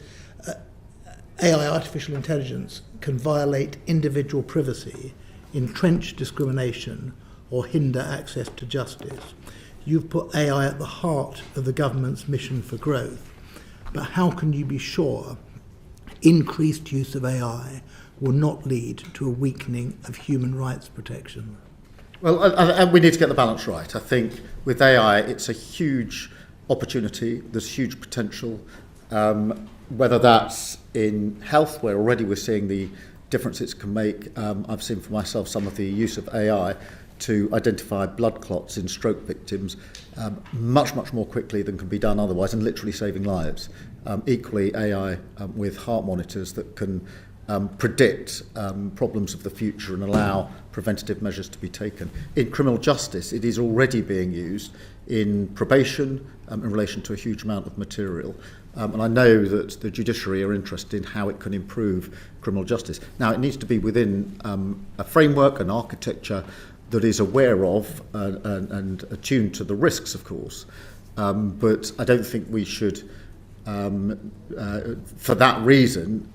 AI, artificial intelligence, can violate individual privacy, entrench discrimination, or hinder access to justice. You've put AI at the heart of the government's mission for growth, but how can you be sure increased use of AI will not lead to a weakening of human rights protection? Well, we need to get the balance right. I think with AI, it's a huge opportunity. There's huge potential. Whether that's in health, where already we're seeing the difference it can make. I've seen for myself some of the use of AI to identify blood clots in stroke victims much more quickly than can be done otherwise, and literally saving lives. Equally, AI with heart monitors that can predict problems of the future and allow preventative measures to be taken. In criminal justice, it is already being used in probation in relation to a huge amount of material. And I know that the judiciary are interested in how it can improve criminal justice. Now, it needs to be within a framework, an architecture that is aware of and attuned to the risks, of course. But I don't think we should, for that reason,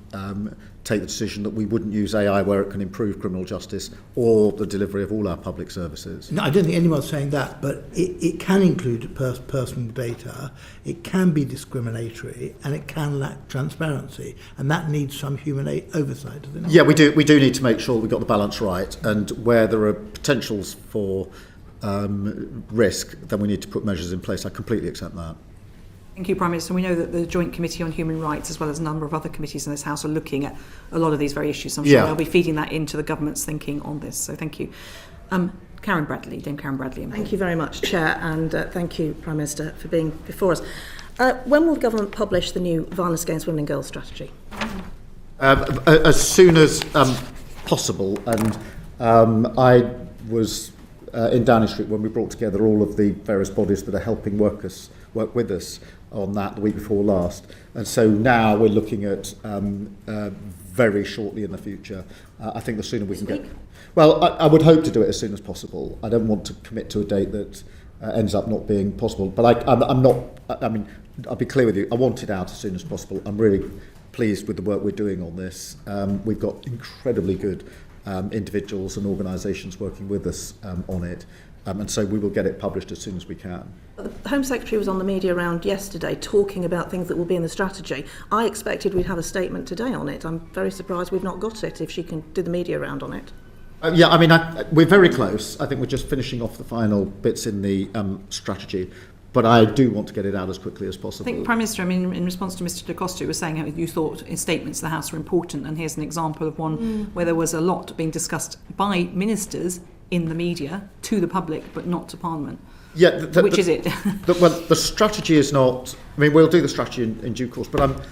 take the decision that we wouldn't use AI where it can improve criminal justice or the delivery of all our public services. No, I don't think anyone's saying that, but it can include personal data, it can be discriminatory, and it can lack transparency, and that needs some human oversight, does it not? Yeah, we do need to make sure we've got the balance right, and where there are potentials for risk, then we need to put measures in place. I completely accept that. Thank you, Prime Minister. We know that the Joint Committee on Human Rights, as well as a number of other committees in this House, are looking at a lot of these very issues. I'm sure they'll be feeding that into the government's thinking on this. So thank you. Karen Bradley, Dame Karen Bradley. Thank you very much, Chair, and thank you, Prime Minister, for being before us. When will the government publish the new Violence Against Women and Girls strategy? As soon as possible. And I was in Downing Street when we brought together all of the various bodies that are helping work with us on that the week before last. And so now we're looking at very shortly in the future. I think the sooner we can get... Well, I would hope to do it as soon as possible. I don't want to commit to a date that ends up not being possible. But I'm not... I mean, I'll be clear with you. I want it out as soon as possible. I'm really pleased with the work we're doing on this. We've got incredibly good individuals and organisations working with us on it. And so we will get it published as soon as we can. The Home Secretary was on the media round yesterday talking about things that will be in the strategy. I expected we'd have a statement today on it. I'm very surprised we've not got it, if she can do the media round on it. Yeah, I mean, we're very close. I think we're just finishing off the final bits in the strategy. But I do want to get it out as quickly as possible. I think, Prime Minister, I mean, in response to Mr. Da Costa, you were saying how you thought in statements the House were important, and here's an example of one where there was a lot being discussed by ministers in the media to the public, but not to Parliament. Yeah, which is it? Well, the strategy is not... I mean, we'll do the strategy in due course, but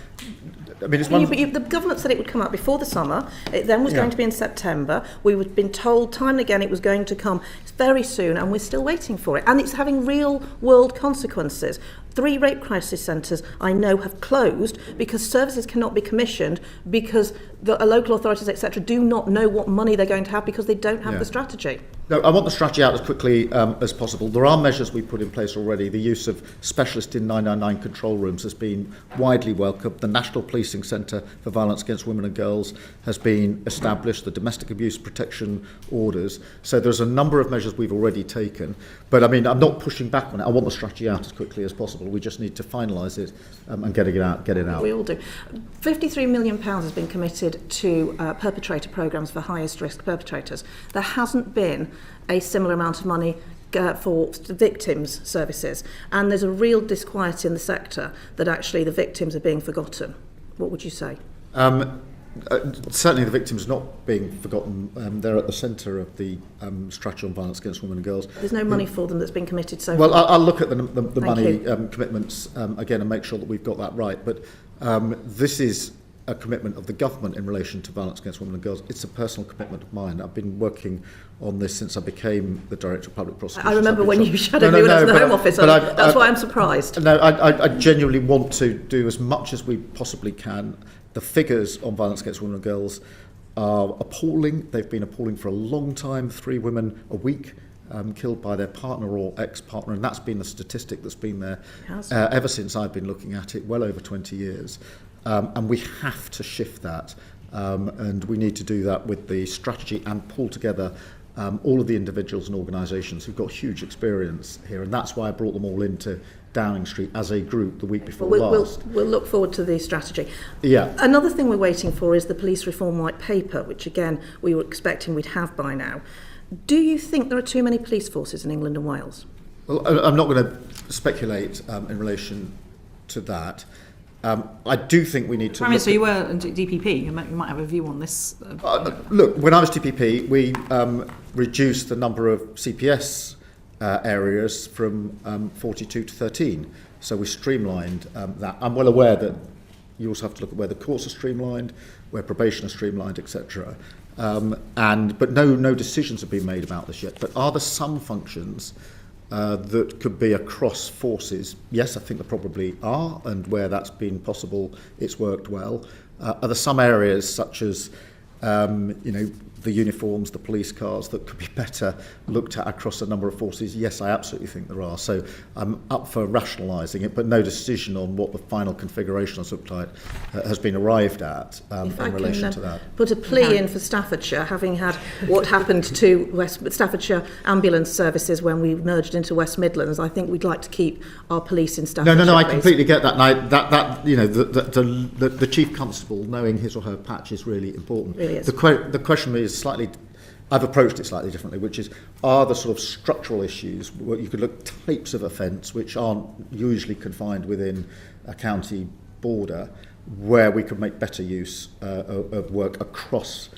I mean, it's one. The government said it would come out before the summer. It then was going to be in September. We were been told time and again it was going to come very soon, and we're still waiting for it. And it's having real world consequences. 3 rape crisis centres I know have closed because services cannot be commissioned because the local authorities, etc., do not know what money they're going to have because they don't have the strategy. No, I want the strategy out as quickly as possible. There are measures we put in place already. The use of specialist in 999 control rooms has been widely welcomed. The National Policing Centre for Violence Against Women and Girls has been established, the domestic abuse protection orders. So there's a number of measures we've already taken. But I mean, I'm not pushing back on it. I want the strategy out as quickly as possible. We just need to finalise it and get it out. We all do. £53 million has been committed to perpetrator programmes for highest risk perpetrators. There hasn't been a similar amount of money for victims' services, and there's a real disquiet in the sector that actually the victims are being forgotten. What would you say? Certainly the victims not being forgotten. They're at the centre of the strategy on violence against women and girls. There's no money for them that's been committed so far. Well, I'll look at the money commitments again and make sure that we've got that right. But this is a commitment of the government in relation to violence against women and girls. It's a personal commitment of mine. I've been working on this since I became the Director of Public Prosecution. I remember when you shadowed me when I was in the Home Office. That's why I'm surprised. No, I genuinely want to do as much as we possibly can. The figures on violence against women and girls are appalling. They've been appalling for a long time. 3 women a week killed by their partner or ex-partner, and that's been the statistic that's been there ever since I've been looking at it, well over 20 years. And we have to shift that, and we need to do that with the strategy and pull together all of the individuals and organisations who've got huge experience here, and that's why I brought them all into Downing Street as a group the week before last. We'll look forward to the strategy. Yeah. Another thing we're waiting for is the police reform white paper, which again we were expecting we'd have by now. Do you think there are too many police forces in England and Wales? Well, I'm not going to speculate in relation to that. I do think we need to... Prime Minister, you were DPP. You might have a view on this. Look, when I was DPP, we reduced the number of CPS areas from 42 to 13. So we streamlined that. I'm well aware that you also have to look at where the courts are streamlined, where probation is streamlined, etc. But no decisions have been made about this yet. But are there some functions that could be across forces? Yes, I think there probably are, and where that's been possible, it's worked well. Are there some areas such as, the uniforms, the police cars, that could be better looked at across a number of forces? Yes, I absolutely think there are. So I'm up for rationalising it, but no decision on what the final configuration has looked like has been arrived at in relation to that. Put a plea in for Staffordshire, having had what happened to Staffordshire ambulance services when we merged into West Midlands. I think we'd like to keep our police in Staffordshire. No, I completely get that. And the chief constable knowing his or her patch is really important. Really is. The question is slightly, I've approached it slightly differently, which is, are the sort of structural issues where you could look types of offence which aren't usually confined within a county border, where we could make better use of work across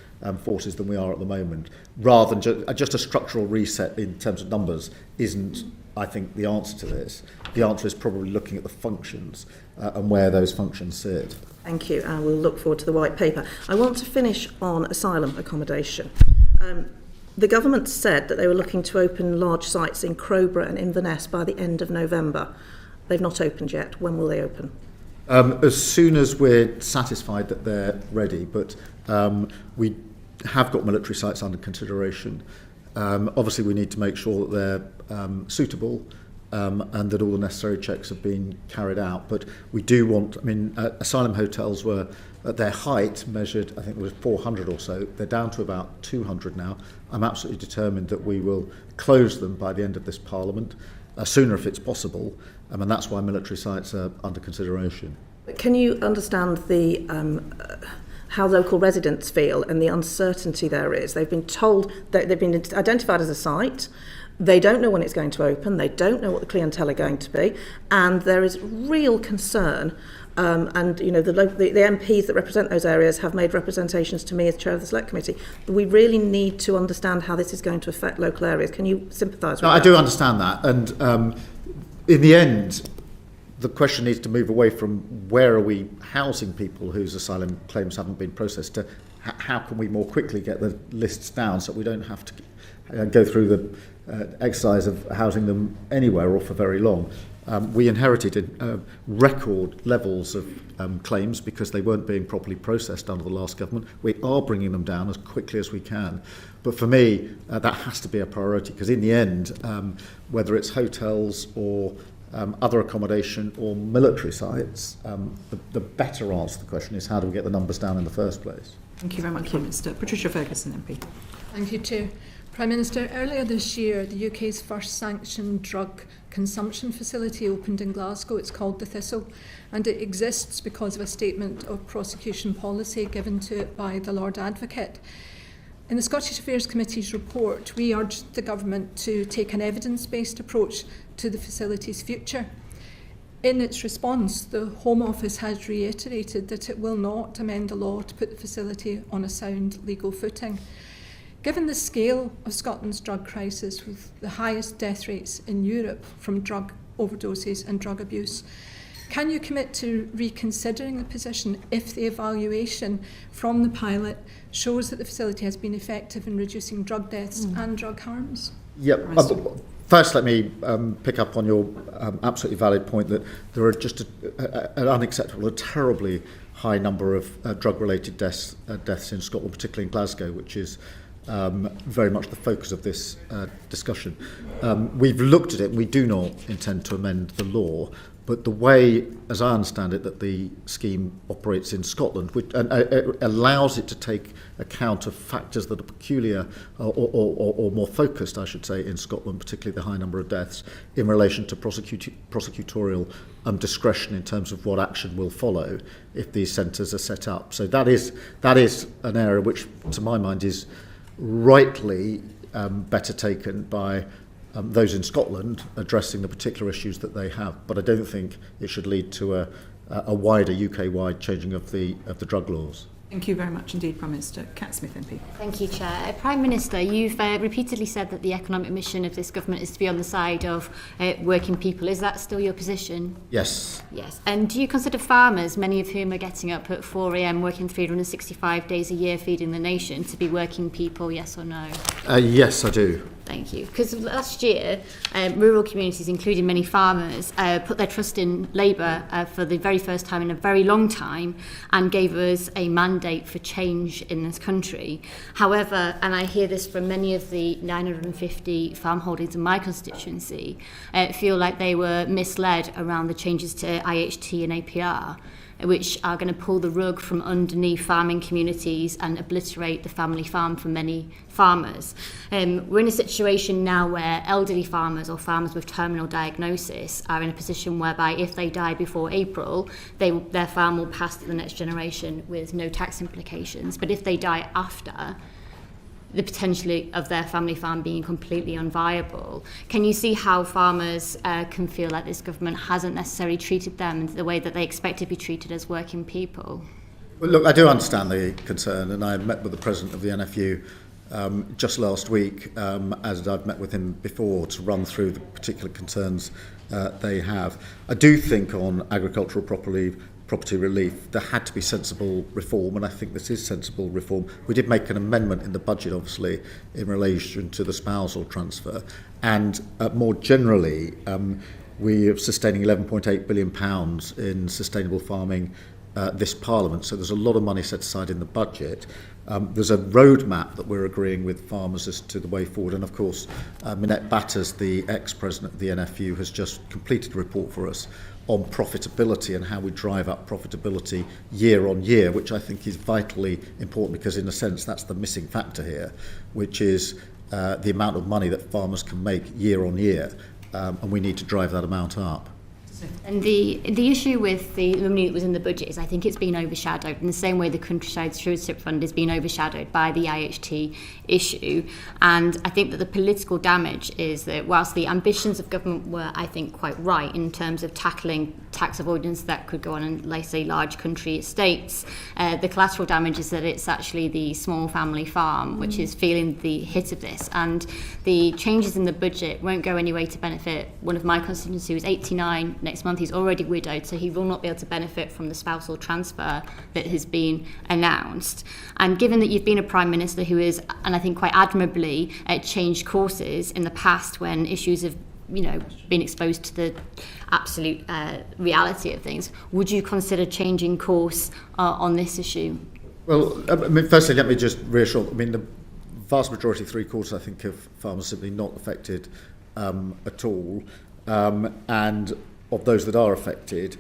forces than we are at the moment, rather than just a structural reset in terms of numbers isn't, I think, the answer to this. The answer is probably looking at the functions and where those functions sit. Thank you, and we'll look forward to the white paper. I want to finish on asylum accommodation. The government said that they were looking to open large sites in Crowborough and Inverness by the end of November. They've not opened yet. When will they open? As soon as we're satisfied that they're ready, but we have got military sites under consideration. Obviously, we need to make sure that they're suitable and that all the necessary checks have been carried out. But we do want, asylum hotels were at their height measured, I think it was 400 or so. They're down to about 200 now. I'm absolutely determined that we will close them by the end of this Parliament, sooner if it's possible, and that's why military sites are under consideration. Can you understand the how local residents feel and the uncertainty there is? They've been told that they've been identified as a site. They don't know when it's going to open. They don't know what the clientele are going to be, and there is real concern. And the MPs that represent those areas have made representations to me as chair of the Select Committee. We really need to understand how this is going to affect local areas. Can you sympathise with that? I do understand that, and in the end, the question needs to move away from where are we housing people whose asylum claims haven't been processed to how can we more quickly get the lists down so we don't have to go through the exercise of housing them anywhere or for very long. We inherited record levels of claims because they weren't being properly processed under the last government. We are bringing them down as quickly as we can. But for me, that has to be a priority because in the end, whether it's hotels or other accommodation or military sites, the better answer to the question is how do we get the numbers down in the first place? Thank you very much, Minister. Patricia Ferguson, MP. Thank you, Chair. Prime Minister, earlier this year, the UK's first sanctioned drug consumption facility opened in Glasgow. It's called the Thistle, and it exists because of a statement of prosecution policy given to it by the Lord Advocate. In the Scottish Affairs Committee's report, we urged the Government to take an evidence-based approach to the facility's future. In its response, the Home Office has reiterated that it will not amend the law to put the facility on a sound legal footing. Given the scale of Scotland's drug crisis, with the highest death rates in Europe from drug overdoses and drug abuse, can you commit to reconsidering the position if the evaluation from the pilot shows that the facility has been effective in reducing drug deaths and drug harms? Yep. First, let me pick up on your absolutely valid point that there are just an unacceptable, a terribly high number of drug-related deaths in Scotland, particularly in Glasgow, which is very much the focus of this discussion. We've looked at it and we do not intend to amend the law, but the way, as I understand it, that the scheme operates in Scotland, which allows it to take account of factors that are peculiar or more focused, I should say, in Scotland, particularly the high number of deaths, in relation to prosecutorial discretion in terms of what action will follow if these centres are set up. So that is an area which, to my mind, is rightly better taken by those in Scotland addressing the particular issues that they have. But I don't think it should lead to a wider UK-wide changing of the drug laws. Thank you very much indeed, Prime Minister. Cat Smith, MP. Thank you, Chair. Prime Minister, you've repeatedly said that the economic mission of this government is to be on the side of working people. Is that still your position? Yes. Yes. And do you consider farmers, many of whom are getting up at 4 a.m, working 365 days a year, feeding the nation, to be working people, yes or no? Yes, I do. Thank you. Because last year, rural communities, including many farmers, put their trust in Labour for the very first time in a very long time and gave us a mandate for change in this country. However, and I hear this from many of the 950 farm holdings in my constituency, feel like they were misled around the changes to IHT and APR, which are going to pull the rug from underneath farming communities and obliterate the family farm for many farmers. We're in a situation now where elderly farmers or farmers with terminal diagnosis are in a position whereby if they die before April, their farm will pass to the next generation with no tax implications. But if they die after, the potential of their family farm being completely unviable. Can you see how farmers can feel like this government hasn't necessarily treated them in the way that they expect to be treated as working people? Well, look, I do understand the concern, and I met with the president of the NFU just last week, as I've met with him before, to run through the particular concerns they have. I do think on agricultural property relief, there had to be sensible reform, and I think this is sensible reform. We did make an amendment in the budget, obviously, in relation to the spousal transfer, and more generally, we are sustaining £11.8 billion in sustainable farming this Parliament, so there's a lot of money set aside in the budget. There's a roadmap that we're agreeing with farmers as to the way forward, and of course, Minette Batters, the ex-president of the NFU, has just completed a report for us on profitability and how we drive up profitability year on year, which I think is vitally important because in a sense that's the missing factor here, which is the amount of money that farmers can make year on year, and we need to drive that amount up. And the issue with the money that was in the budget is I think it's been overshadowed in the same way the Countryside Stewardship Fund has been overshadowed by the IHT issue. And I think that the political damage is that whilst the ambitions of government were, I think, quite right in terms of tackling tax avoidance that could go on in, like, say, large country estates, the collateral damage is that it's actually the small family farm which is feeling the hit of this. And the changes in the budget won't go any way to benefit one of my constituencies, 89 next month. He's already widowed, so he will not be able to benefit from the spousal transfer that has been announced. And given that you've been a Prime Minister who is, and I think quite admirably, changed courses in the past when issues have been exposed to the absolute reality of things, would you consider changing course on this issue? Well, firstly, let me just reassure. The vast majority, 3/4, I think, of farmers simply not affected at all. And of those that are affected,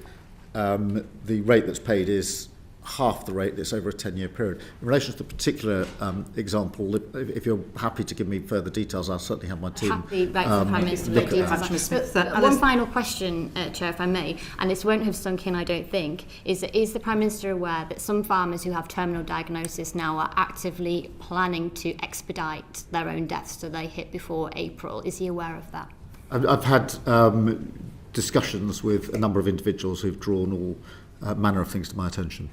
the rate that's paid is half the rate that's over a 10-year period. In relation to the particular example, if you're happy to give me further details, I'll certainly have my team Happy, right, the Prime Minister look to at details. that. But one final question, Chair, if I may, and this won't have sunk in, I don't think, is the Prime Minister aware that some farmers who have terminal diagnosis now are actively planning to expedite their own deaths so they hit before April? Is he aware of that? I've had discussions with a number of individuals who've drawn all manner of things to my attention.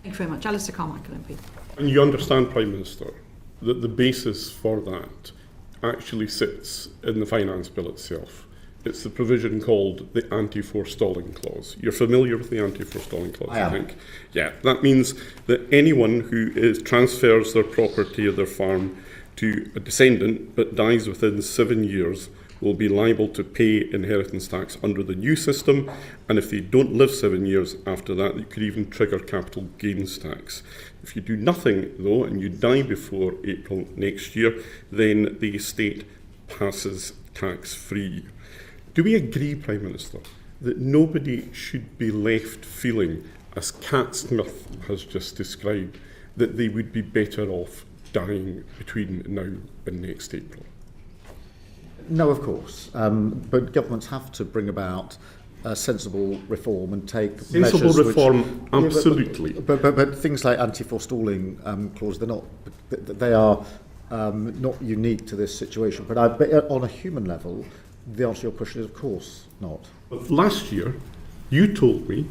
Thank you very much. Alistair Carmichael, MP. And you understand, Prime Minister, that the basis for that actually sits in the Finance Bill itself. It's the provision called the anti-forestalling clause. You're familiar with the anti-forestalling clause, I think? Yeah, that means that anyone who transfers their property or their farm to a descendant but dies within 7 years will be liable to pay inheritance tax under the new system, and if they don't live 7 years after that, you could even trigger capital gains tax. If you do nothing, though, and you die before April next year, then the estate passes tax-free. Do we agree, Prime Minister, that nobody should be left feeling, as Cat Smith has just described, that they would be better off dying between now and next April? No, of course. But governments have to bring about sensible reform and take sensible measures reform, absolutely. But things like anti-forestalling clause, they are not unique to this situation. But on a human level, the answer to your question is, of course, not. But last year, you told me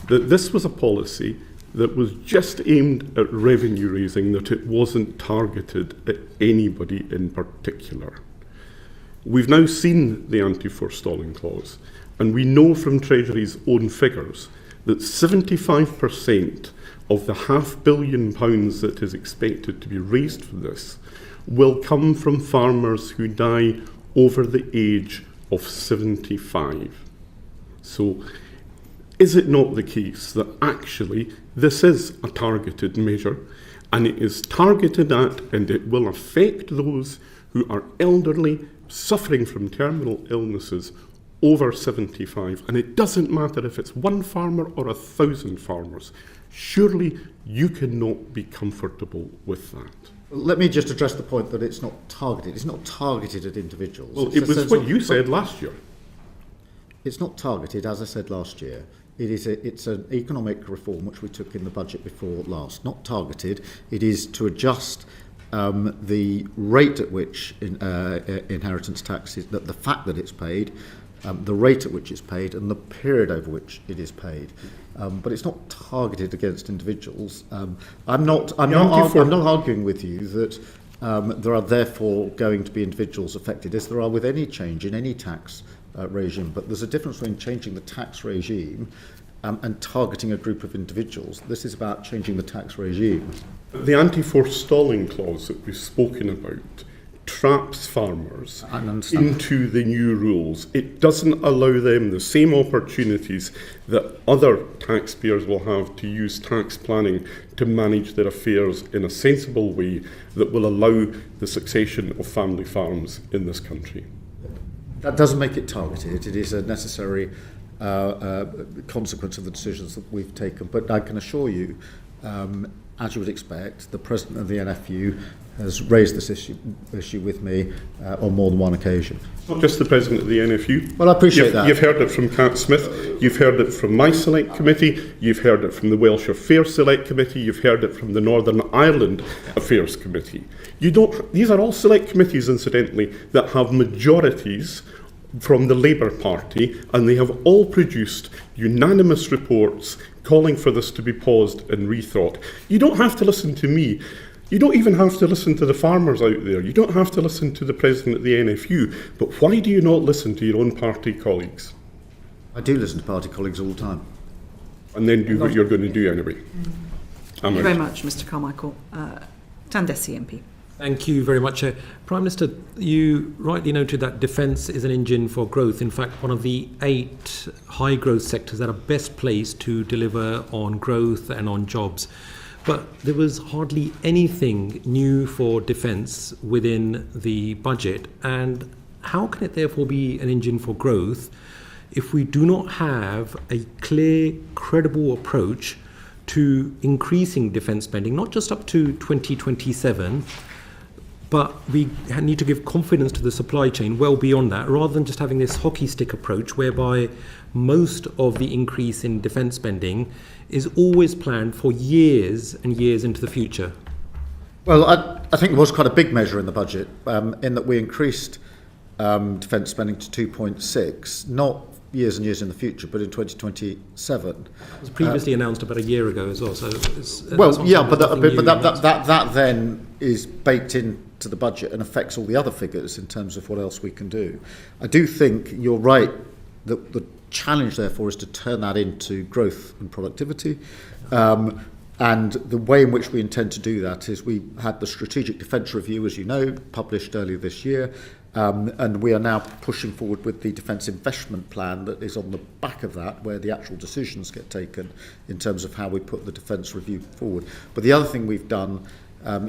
that this was a policy that was just aimed at revenue raising, that it wasn't targeted at anybody in particular. We've now seen the anti-forestalling clause, and we know from Treasury's own figures that 75% of the £500 million that is expected to be raised from this will come from farmers who die over the age of 75. So, is it not the case that actually this is a targeted measure, and it is targeted at, and it will affect those who are elderly, suffering from terminal illnesses over 75, and it doesn't matter if it's one farmer or 1,000 farmers. Surely you cannot be comfortable with that. Let me just address the point that it's not targeted. It's not targeted at individuals. Well, it was what you said last year. It's not targeted, as I said last year. It's an economic reform which we took in the budget before last. Not targeted. It is to adjust the rate at which inheritance tax is, the fact that it's paid, the rate at which it's paid, and the period over which it is paid. But it's not targeted against individuals. I'm not arguing with you that there are therefore going to be individuals affected, as there are with any change in any tax regime. But there's a difference between changing the tax regime and targeting a group of individuals. This is about changing the tax regime. The anti-forestalling clause that we've spoken about traps farmers into the new rules. It doesn't allow them the same opportunities that other taxpayers will have to use tax planning to manage their affairs in a sensible way that will allow the succession of family farms in this country. That doesn't make it targeted. It is a necessary consequence of the decisions that we've taken. But I can assure you, as you would expect, the President of the NFU has raised this issue with me on more than one occasion. Not just the President of the NFU. Well, I appreciate that. You've heard it from Cat Smith, you've heard it from my Select Committee, you've heard it from the Welsh Affairs Select Committee, you've heard it from the Northern Ireland Affairs Committee. These are all select committees, incidentally, that have majorities from the Labour Party, and they have all produced unanimous reports calling for this to be paused and rethought. You don't have to listen to me. You don't even have to listen to the farmers out there. You don't have to listen to the President of the NFU. But why do you not listen to your own party colleagues? I do listen to party colleagues all the time. And then do what you're going to do anyway. Thank you very much, Mr Carmichael. Tandesi MP. Thank you very much, Chair. Prime Minister, you rightly noted that defence is an engine for growth. In fact, one of the 8 high growth sectors that are best placed to deliver on growth and on jobs. But there was hardly anything new for defence within the budget. And how can it therefore be an engine for growth if we do not have a clear, credible approach to increasing defence spending, not just up to 2027, but we need to give confidence to the supply chain well beyond that, rather than just having this hockey stick approach whereby most of the increase in defence spending is always planned for years and years into the future. Well, I think there was quite a big measure in the budget, in that we increased defence spending to 2.6, not years and years in the future, but in 2027. It was previously announced about a year ago as well. So that then is baked into the budget and affects all the other figures in terms of what else we can do. I do think you're right that the challenge, therefore, is to turn that into growth and productivity. And the way in which we intend to do that is we had the Strategic Defence Review, as you know, published earlier this year. And we are now pushing forward with the Defence Investment Plan that is on the back of that, where the actual decisions get taken in terms of how we put the Defence Review forward. But the other thing we've done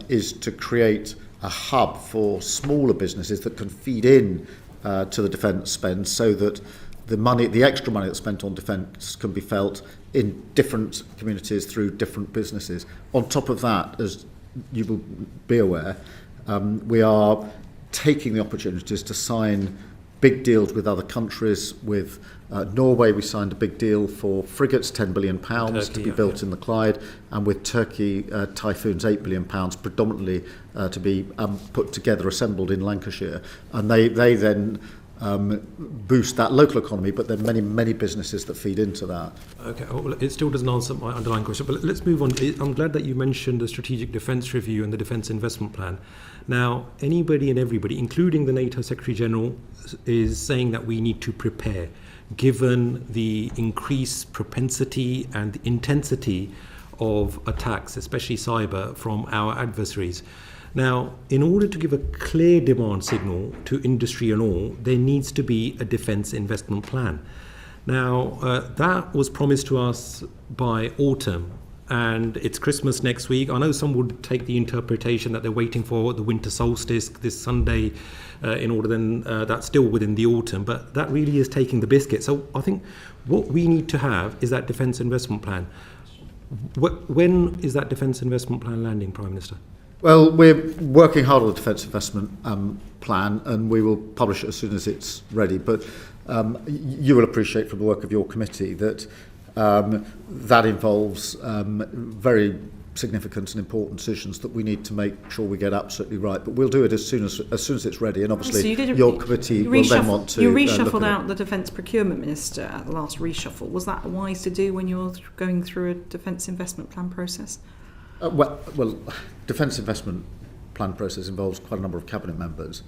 is to create a hub for smaller businesses that can feed in to the defence spend, so that the extra money that's spent on defence can be felt in different communities through different businesses. On top of that, as you will be aware, we are taking the opportunities to sign big deals with other countries. With Norway, we signed a big deal for frigates, £10 billion to be built in the Clyde, and with Turkey, Typhoons, £8 billion, predominantly to be put together, assembled in Lancashire. And they then boost that local economy, but there are many businesses that feed into that. Okay, well, it still doesn't answer my underlying question, but let's move on. I'm glad that you mentioned the Strategic Defence Review and the Defence Investment Plan. Now, anybody and everybody, including the NATO Secretary General, is saying that we need to prepare, given the increased propensity and intensity of attacks, especially cyber, from our adversaries. Now, in order to give a clear demand signal to industry and all, there needs to be a defence investment plan. Now, that was promised to us by autumn, and it's Christmas next week. I know some would take the interpretation that they're waiting for the winter solstice this Sunday in order then that's still within the autumn, but that really is taking the biscuit. So I think what we need to have is that defence investment plan. When is that defence investment plan landing, Prime Minister? Well, we're working hard on the Defence Investment Plan, and we will publish it as soon as it's ready. But you will appreciate from the work of your committee that that involves very significant and important decisions that we need to make sure we get absolutely right. But we'll do it as soon as it's ready. And obviously, your committee will then want to. You reshuffled out the Defence Procurement Minister at the last reshuffle. Was that wise to do when you're going through a Defence Investment Plan process? Well, Defence Investment Plan process involves quite a number of cabinet members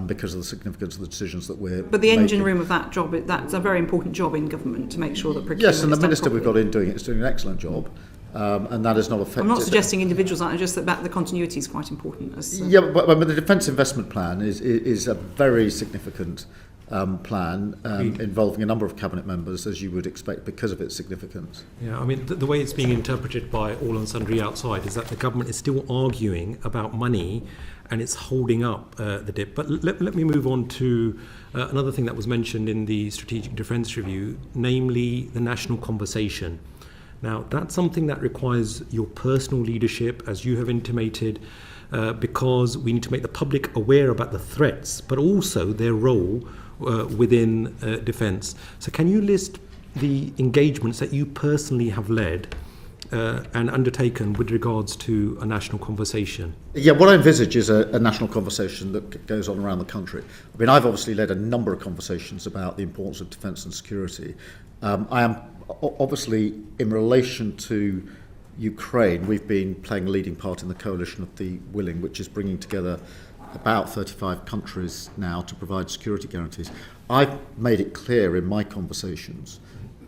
because of the significance of the decisions that we're But the engine making. room of that job, that's a very important job in government to make sure that procurement Yes, and the is done minister we've properly. got in doing it is doing an excellent job, and that is not affected. I'm not suggesting individuals aren't, just that the continuity is quite important. Yeah, but the Defence Investment Plan is a very significant plan involving a number of cabinet members, as you would expect, because of its significance. Yeah, I mean, the way it's being interpreted by all and sundry outside is that the government is still arguing about money and it's holding up the dip. But let me move on to another thing that was mentioned in the Strategic Defence Review, namely the national conversation. Now, that's something that requires your personal leadership, as you have intimated, because we need to make the public aware about the threats, but also their role within defence. So can you list the engagements that you personally have led and undertaken with regards to a national conversation? Yeah, what I envisage is a national conversation that goes on around the country. I mean, I've obviously led a number of conversations about the importance of defence and security. I am obviously, in relation to Ukraine, we've been playing a leading part in the coalition of the willing, which is bringing together about 35 countries now to provide security guarantees. I've made it clear in my conversations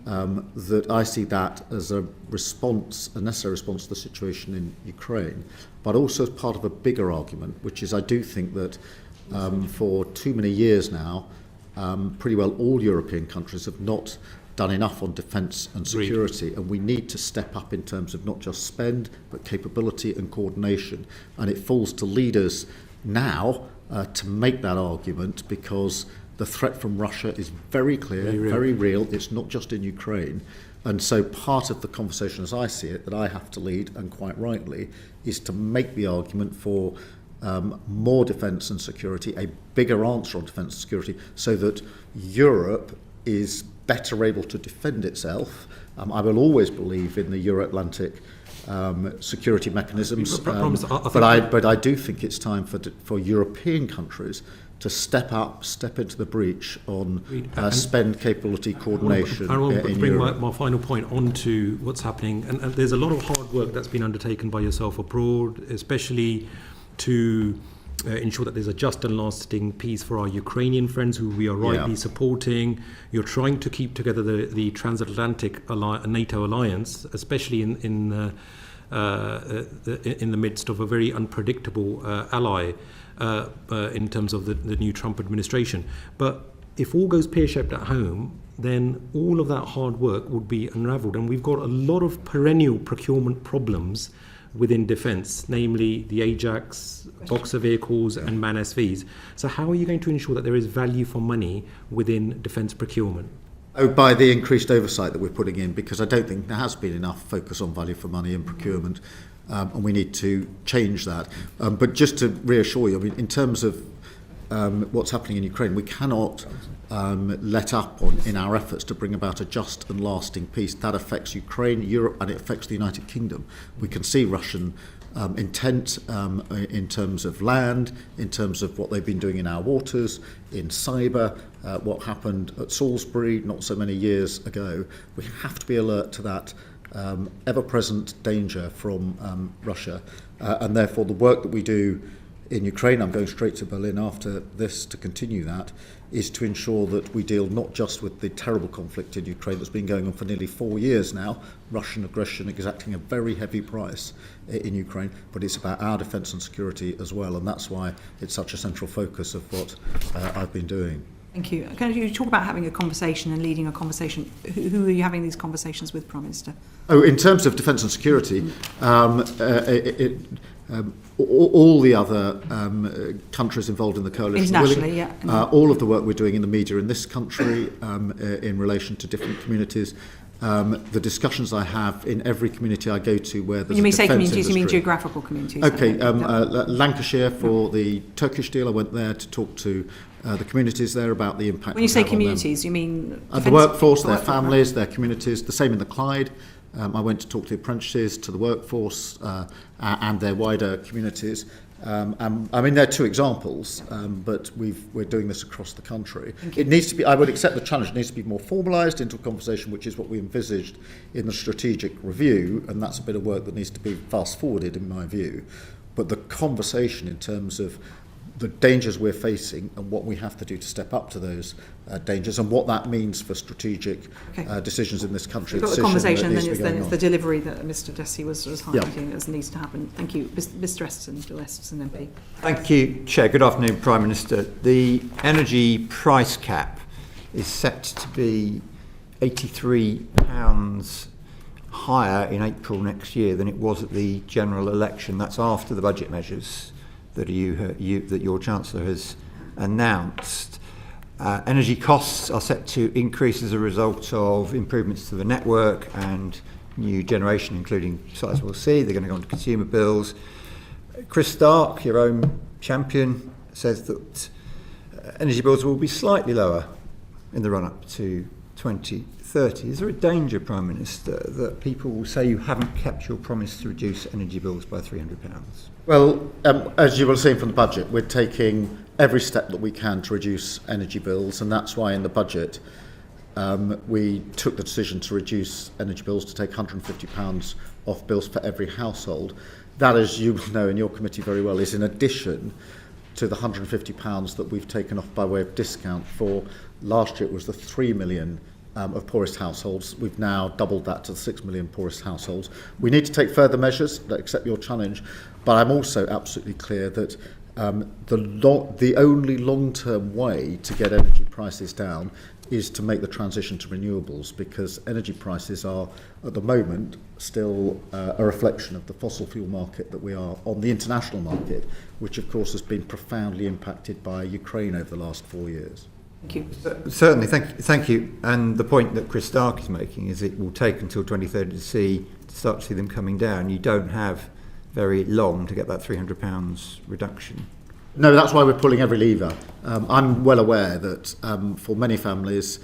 that I see that as a necessary response to the situation in Ukraine, but also as part of a bigger argument, which is I do think that for too many years now, pretty well all European countries have not done enough on defence and security, and we need to step up in terms of not just spend, but capability and coordination. And it falls to leaders now to make that argument, because the threat from Russia is very clear, very real. It's not just in Ukraine. And so part of the conversation, as I see it, that I have to lead, and quite rightly, is to make the argument for more defence and security, a bigger answer on defence and security, so that Europe is better able to defend itself. I will always believe in the Euro-Atlantic security mechanisms, but I do think it's time for European countries to step into the breach on spend capability coordination. I want to bring Europe. my final point on to what's happening, and there's a lot of hard work that's been undertaken by yourself abroad, especially to ensure that there's a just and lasting peace for our Ukrainian friends who we are rightly supporting. You're trying to keep together the transatlantic NATO alliance, especially in the midst of a very unpredictable ally in terms of the new Trump administration. But if all goes pear-shaped at home, then all of that hard work would be unravelled. And we've got a lot of perennial procurement problems within defence, namely the Ajax, Boxer vehicles and MAN SVs. So how are you going to ensure that there is value for money within defence procurement? Oh, by the increased oversight that we're putting in, because I don't think there has been enough focus on value for money in procurement, and we need to change that. But just to reassure you, I mean, in terms of what's happening in Ukraine, we cannot let up in our efforts to bring about a just and lasting peace. That affects Ukraine, Europe, and it affects the United Kingdom. We can see Russian intent in terms of land, in terms of what they've been doing in our waters, in cyber, what happened at Salisbury not so many years ago. We have to be alert to that ever-present danger from Russia, and therefore the work that we do in Ukraine, I'm going straight to Berlin after this to continue that, is to ensure that we deal not just with the terrible conflict in Ukraine that's been going on for nearly 4 years now, Russian aggression exacting a very heavy price in Ukraine, but it's about our defence and security as well, and that's why it's such a central focus of what I've been doing. Thank you. Can you talk about having a conversation and leading a conversation? Who are you having these conversations with, Prime Minister? Oh, in terms of defence and security, all the other countries involved in the coalition, internationally, all of the work we're doing in the media in this country in relation to different communities, the discussions I have in every community I go to where there's when you mean say communities, industry. you mean geographical communities? Okay, Lancashire for the Turkish deal, I went there to talk to the communities there about the impact. When you say communities, you mean the workforce, their families, their communities. The same in the Clyde. I went to talk to the apprentices, to the workforce, and their wider communities. I mean, they're two examples, but we're doing this across the country. It needs to be. I would accept the challenge. It needs to be more formalised into a conversation, which is what we envisaged in the strategic review, and that's a bit of work that needs to be fast forwarded, in my view. But the conversation in terms of the dangers we're facing and what we have to do to step up to those dangers and what that means for strategic decisions in this country. We've got the conversation, and then it's the delivery that Mr. Dessy was highlighting as needs to happen. Thank you. Mr. Eston, Bill Eston MP. Thank you, Chair. Good afternoon, Prime Minister. The energy price cap is set to be £83 higher in April next year than it was at the general election. That's after the budget measures that your Chancellor has announced. Energy costs are set to increase as a result of improvements to the network and new generation, including Sizewell C. They're going to go on to consumer bills. Chris Stark, your own champion, says that energy bills will be slightly lower in the run-up to 2030. Is there a danger, Prime Minister, that people will say you haven't kept your promise to reduce energy bills by £300? Well, as you will see from the budget, we're taking every step that we can to reduce energy bills, and that's why in the budget we took the decision to reduce energy bills to take £150 off bills for every household. That, as you know in your committee very well, is in addition to the £150 that we've taken off by way of discount for last year. It was the 3 million of poorest households. We've now doubled that to the 6 million poorest households. We need to take further measures that accept your challenge, but I'm also absolutely clear that the only long-term way to get energy prices down is to make the transition to renewables, because energy prices are, at the moment, still a reflection of the fossil fuel market that we are on the international market, which of course has been profoundly impacted by Ukraine over the last 4 years. Thank you. Certainly, thank you. And the point that Chris Stark is making is it will take until 2030 to start to see them coming down. You don't have very long to get that £300 reduction. No, that's why we're pulling every lever. I'm well aware that for many families,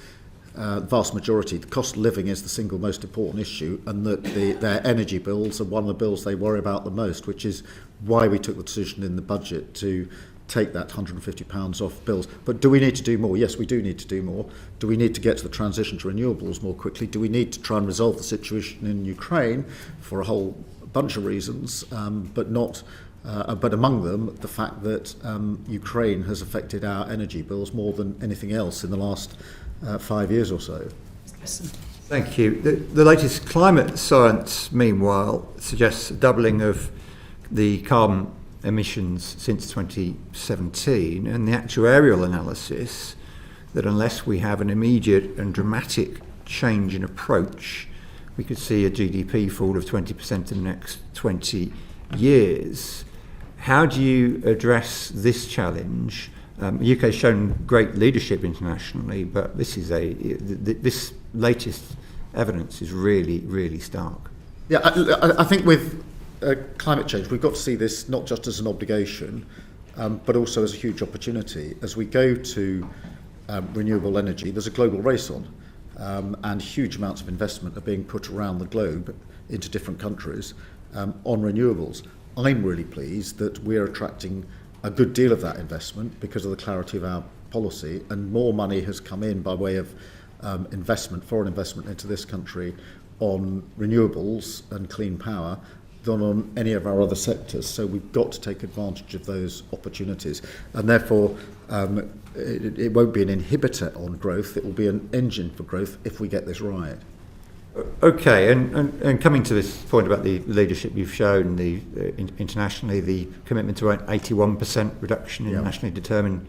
the vast majority, the cost of living is the single most important issue, and that their energy bills are one of the bills they worry about the most, which is why we took the decision in the budget to take that £150 off bills. But do we need to do more? Yes, we do need to do more. Do we need to get to the transition to renewables more quickly? Do we need to try and resolve the situation in Ukraine for a whole bunch of reasons, but among them the fact that Ukraine has affected our energy bills more than anything else in the last 5 years or so. Thank you. The latest climate science, meanwhile, suggests a doubling of the carbon emissions since 2017, and the actuarial analysis that unless we have an immediate and dramatic change in approach, we could see a GDP fall of 20% in the next 20 years. How do you address this challenge? The UK has shown great leadership internationally, but this latest evidence is really, really stark. Yeah, I think with climate change, we've got to see this not just as an obligation, but also as a huge opportunity. As we go to renewable energy, there's a global race on, and huge amounts of investment are being put around the globe into different countries on renewables. I'm really pleased that we're attracting a good deal of that investment because of the clarity of our policy, and more money has come in by way of foreign investment into this country on renewables and clean power than on any of our other sectors. So we've got to take advantage of those opportunities, and therefore it won't be an inhibitor on growth, it will be an engine for growth if we get this right. Okay, and coming to this point about the leadership you've shown internationally, the commitment to an 81% reduction in nationally determined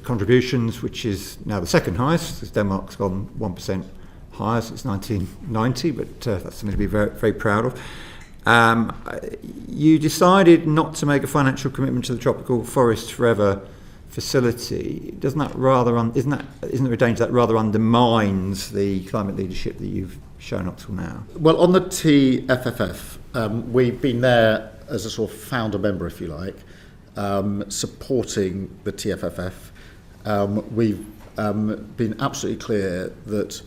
contributions, which is now the second highest, as Denmark's gone 1% higher since 1990, but that's something to be very, very proud of. You decided not to make a financial commitment to the Tropical Forest Forever facility. Isn't there a danger that rather undermines the climate leadership that you've shown up till now? Well, on the TFFF, we've been there as a sort of founder member, if you like, supporting the TFFF. We've been absolutely clear that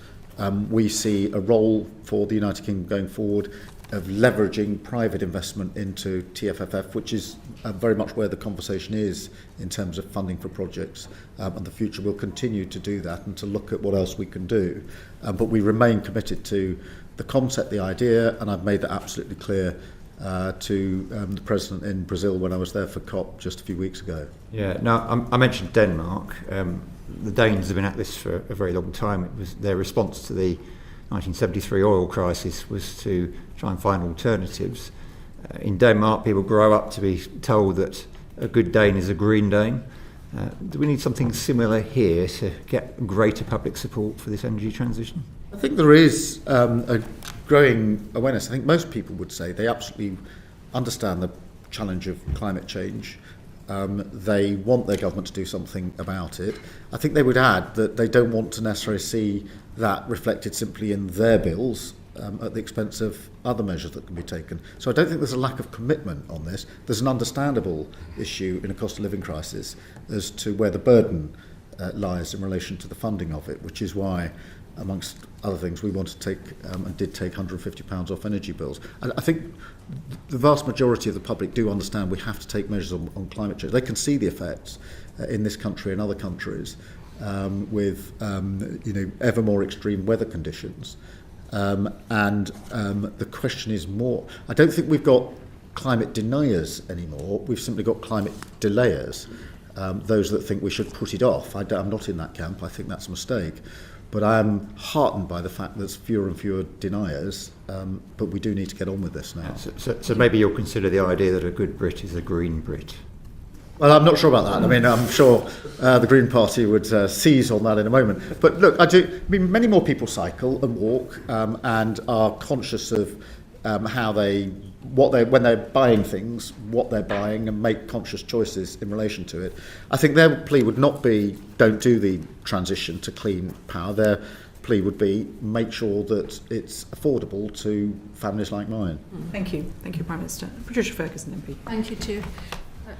we see a role for the United Kingdom going forward of leveraging private investment into TFFF, which is very much where the conversation is in terms of funding for projects, and the future will continue to do that and to look at what else we can do. But we remain committed to the concept, the idea, and I've made that absolutely clear to the President in Brazil when I was there for COP just a few weeks ago. Yeah, now I mentioned Denmark. The Danes have been at this for a very long time. It was their response to the 1973 oil crisis was to try and find alternatives. In Denmark, people grow up to be told that a good Dane is a green Dane. Do we need something similar here to get greater public support for this energy transition? I think there is a growing awareness. I think most people would say they absolutely understand the challenge of climate change. They want their government to do something about it. I think they would add that they don't want to necessarily see that reflected simply in their bills at the expense of other measures that can be taken. So I don't think there's a lack of commitment on this. There's an understandable issue in a cost of living crisis as to where the burden lies in relation to the funding of it, which is why, amongst other things, we want to take and did take £150 off energy bills. I think the vast majority of the public do understand we have to take measures on climate change. They can see the effects in this country and other countries with ever more extreme weather conditions. And the question is more, I don't think we've got climate deniers anymore. We've simply got climate delayers, those that think we should put it off. I'm not in that camp. I think that's a mistake. But I am heartened by the fact that there's fewer and fewer deniers, but we do need to get on with this now. So maybe you'll consider the idea that a good Brit is a green Brit. Well, I'm not sure about that. I mean, I'm sure the Green Party would seize on that in a moment. But look, many more people cycle and walk and are conscious of when they're buying things, what they're buying, and make conscious choices in relation to it. I think their plea would not be don't do the transition to clean power. Their plea would be make sure that it's affordable to families like mine. Thank you, Prime Minister. Patricia Ferguson, MP. Thank you, Chair.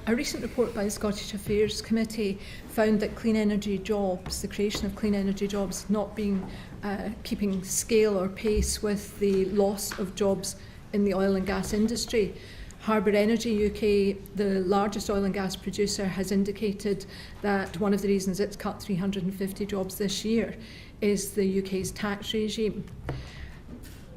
A recent report by the Scottish Affairs Committee found that clean energy jobs, the creation of clean energy jobs, not being keeping scale or pace with the loss of jobs in the oil and gas industry. Harbour Energy UK, the largest oil and gas producer, has indicated that one of the reasons it's cut 350 jobs this year is the UK's tax regime.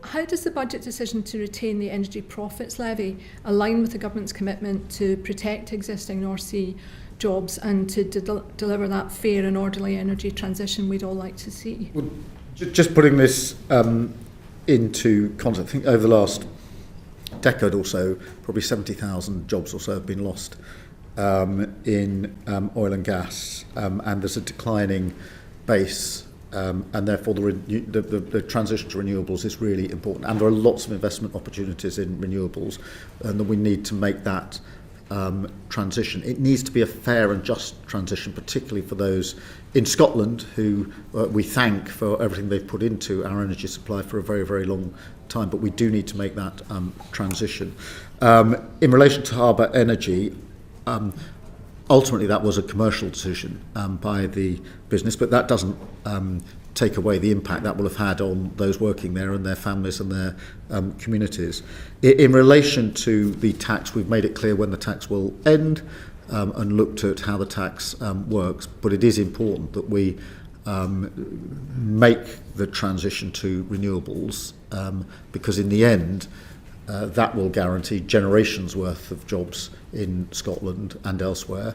How does the budget decision to retain the energy profits levy align with the government's commitment to protect existing North Sea jobs and to deliver that fair and orderly energy transition we'd all like to see? Well, just putting this into context, I think over the last decade or so, probably 70,000 jobs or so have been lost in oil and gas, and there's a declining base. And therefore the transition to renewables is really important. And there are lots of investment opportunities in renewables, and that we need to make that transition. It needs to be a fair and just transition, particularly for those in Scotland who we thank for everything they've put into our energy supply for a very, very long time. But we do need to make that transition. In relation to Harbour Energy, ultimately, that was a commercial decision by the business, but that doesn't take away the impact that will have had on those working there and their families and their communities. In relation to the tax, we've made it clear when the tax will end and looked at how the tax works, but it is important that we make the transition to renewables because in the end, that will guarantee generations worth of jobs in Scotland and elsewhere.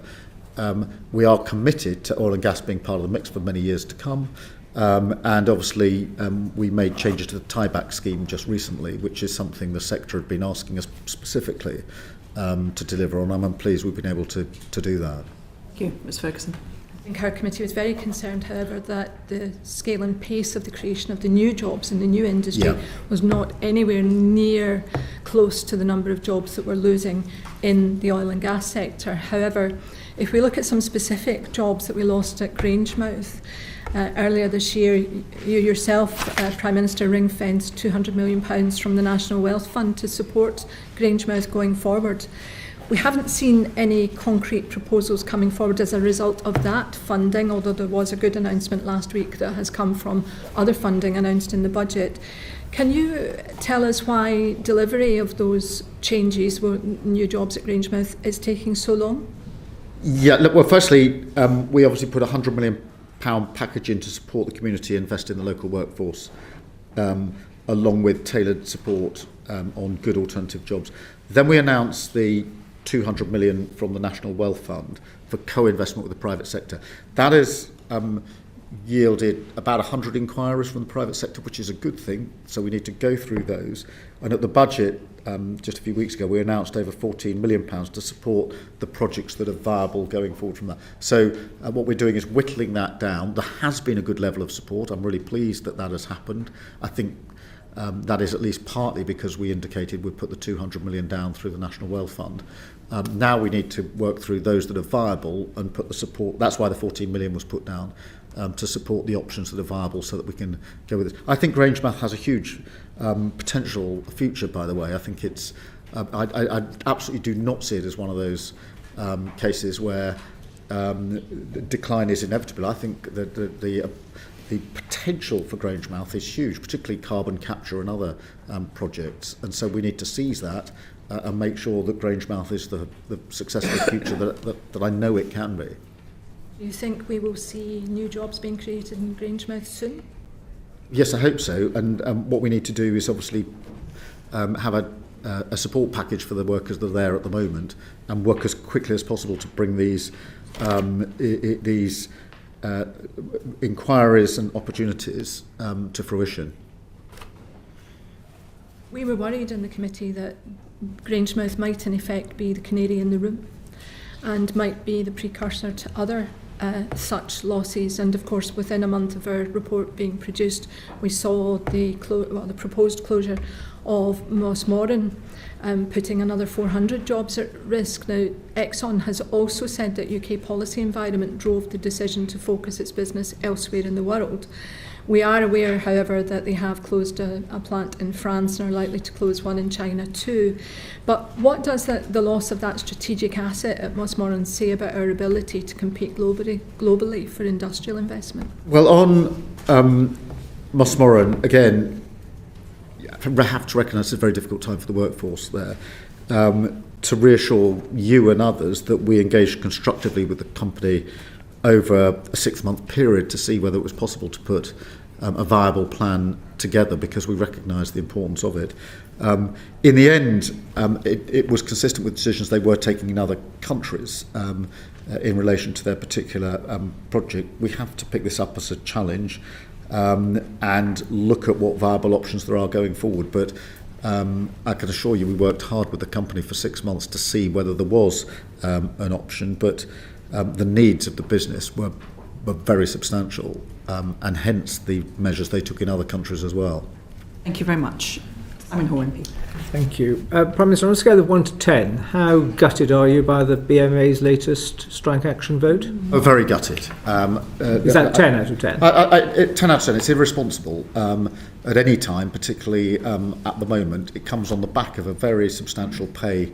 We are committed to oil and gas being part of the mix for many years to come. And obviously, we made changes to the tieback scheme just recently, which is something the sector had been asking us specifically to deliver on. I'm pleased we've been able to do that. Thank you, Ms Ferguson. I think our committee was very concerned, however, that the scale and pace of the creation of the new jobs in the new industry was not anywhere near close to the number of jobs that we're losing in the oil and gas sector. However, if we look at some specific jobs that we lost at Grangemouth, earlier this year, you yourself, Prime Minister, ring-fenced £200 million from the National Wealth Fund to support Grangemouth going forward. We haven't seen any concrete proposals coming forward as a result of that funding, although there was a good announcement last week that has come from other funding announced in the budget. Can you tell us why delivery of those changes, new jobs at Grangemouth, is taking so long? Yeah, look, well, firstly, we obviously put a £100 million package in to support the community, invest in the local workforce, along with tailored support on good alternative jobs. Then we announced the 200 million from the National Wealth Fund for co-investment with the private sector. That has yielded about 100 inquiries from the private sector, which is a good thing. So we need to go through those. And at the budget, just a few weeks ago, we announced over £14 million to support the projects that are viable going forward from that. So what we're doing is whittling that down. There has been a good level of support. I'm really pleased that that has happened. I think that is at least partly because we indicated we'd put the 200 million down through the National Wealth Fund. Now we need to work through those that are viable and put the support. That's why the 14 million was put down to support the options that are viable so that we can go with it. I think Grangemouth has a huge potential future, by the way. I think it's, I absolutely do not see it as one of those cases where decline is inevitable. I think that the potential for Grangemouth is huge, particularly carbon capture and other projects. And so we need to seize that and make sure that Grangemouth is the successful future that I know it can be. Do you think we will see new jobs being created in Grangemouth soon? Yes, I hope so. And what we need to do is obviously have a a support package for the workers that are there at the moment and work as quickly as possible to bring these inquiries and opportunities to fruition. We were worried in the committee that Grangemouth might in effect be the canary in the room and might be the precursor to other such losses. And of course, within a month of our report being produced, we saw the proposed closure of Mossmoran, putting another 400 jobs at risk. Now, Exxon has also said that UK policy environment drove the decision to focus its business elsewhere in the world. We are aware, however, that they have closed a plant in France and are likely to close one in China too. But what does the loss of that strategic asset at Mossmoran say about our ability to compete globally for industrial investment? Well, on Mossmoran, again, I have to recognise it's a very difficult time for the workforce there. To reassure you and others that we engaged constructively with the company over a 6-month period to see whether it was possible to put a viable plan together, because we recognise the importance of it. In the end, it was consistent with decisions they were taking in other countries in relation to their particular project. We have to pick this up as a challenge and look at what viable options there are going forward. But I can assure you we worked hard with the company for 6 months to see whether there was an option, but the needs of the business were very substantial, and hence the measures they took in other countries as well. Thank you very much. Simon Hall, MP. Thank you. Prime Minister, on a scale of 1 to 10, how gutted are you by the BMA's latest strike action vote? Oh, very gutted. Is that 10 out of 10? 10 out of 10. It's irresponsible at any time, particularly at the moment. It comes on the back of a very substantial pay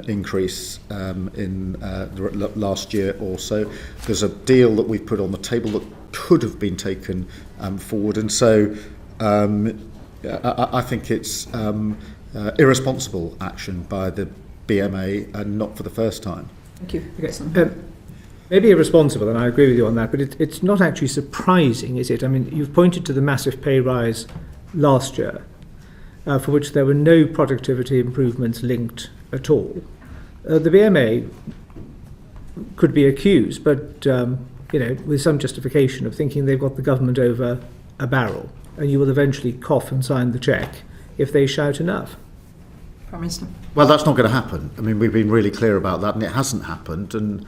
increase in the last year or so. There's a deal that we've put on the table that could have been taken forward, and so I think it's irresponsible action by the BMA, and not for the first time. Thank you. Okay. Maybe irresponsible, and I agree with you on that, but it's not actually surprising, is it? I mean, you've pointed to the massive pay rise last year, for which there were no productivity improvements linked at all. The BMA could be accused, but with some justification, of thinking they've got the government over a barrel, and you will eventually cough and sign the cheque if they shout enough. Prime Minister. Well, that's not going to happen. I mean, we've been really clear about that, and it hasn't happened. And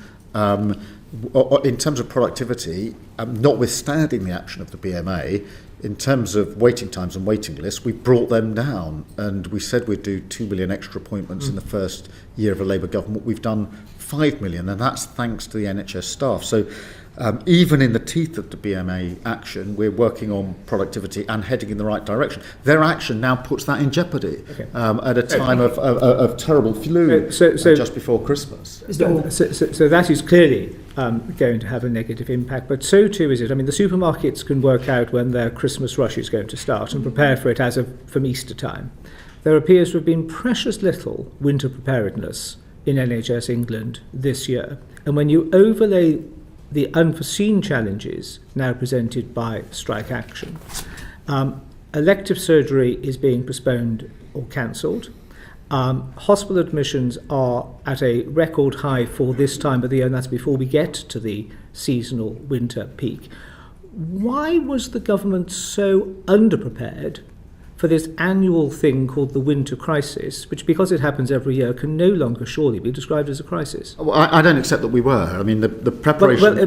in terms of productivity, notwithstanding the action of the BMA, in terms of waiting times and waiting lists, we brought them down, and we said we'd do 2 million extra appointments in the first year of a Labour government. We've done 5 million, and that's thanks to the NHS staff. So even in the teeth of the BMA action, we're working on productivity and heading in the right direction. Their action now puts that in jeopardy at a time of terrible flu just before Christmas. So that is clearly going to have a negative impact, but so too is it. I mean, the supermarkets can work out when their Christmas rush is going to start and prepare for it from Easter time. There appears to have been precious little winter preparedness in NHS England this year, and when you overlay the unforeseen challenges now presented by strike action, elective surgery is being postponed or cancelled. Hospital admissions are at a record high for this time of the year, and that's before we get to the seasonal winter peak. Why was the government so underprepared for this annual thing called the winter crisis, which, because it happens every year, can no longer surely be described as a crisis? Well, I don't accept that we were. I mean, the preparation...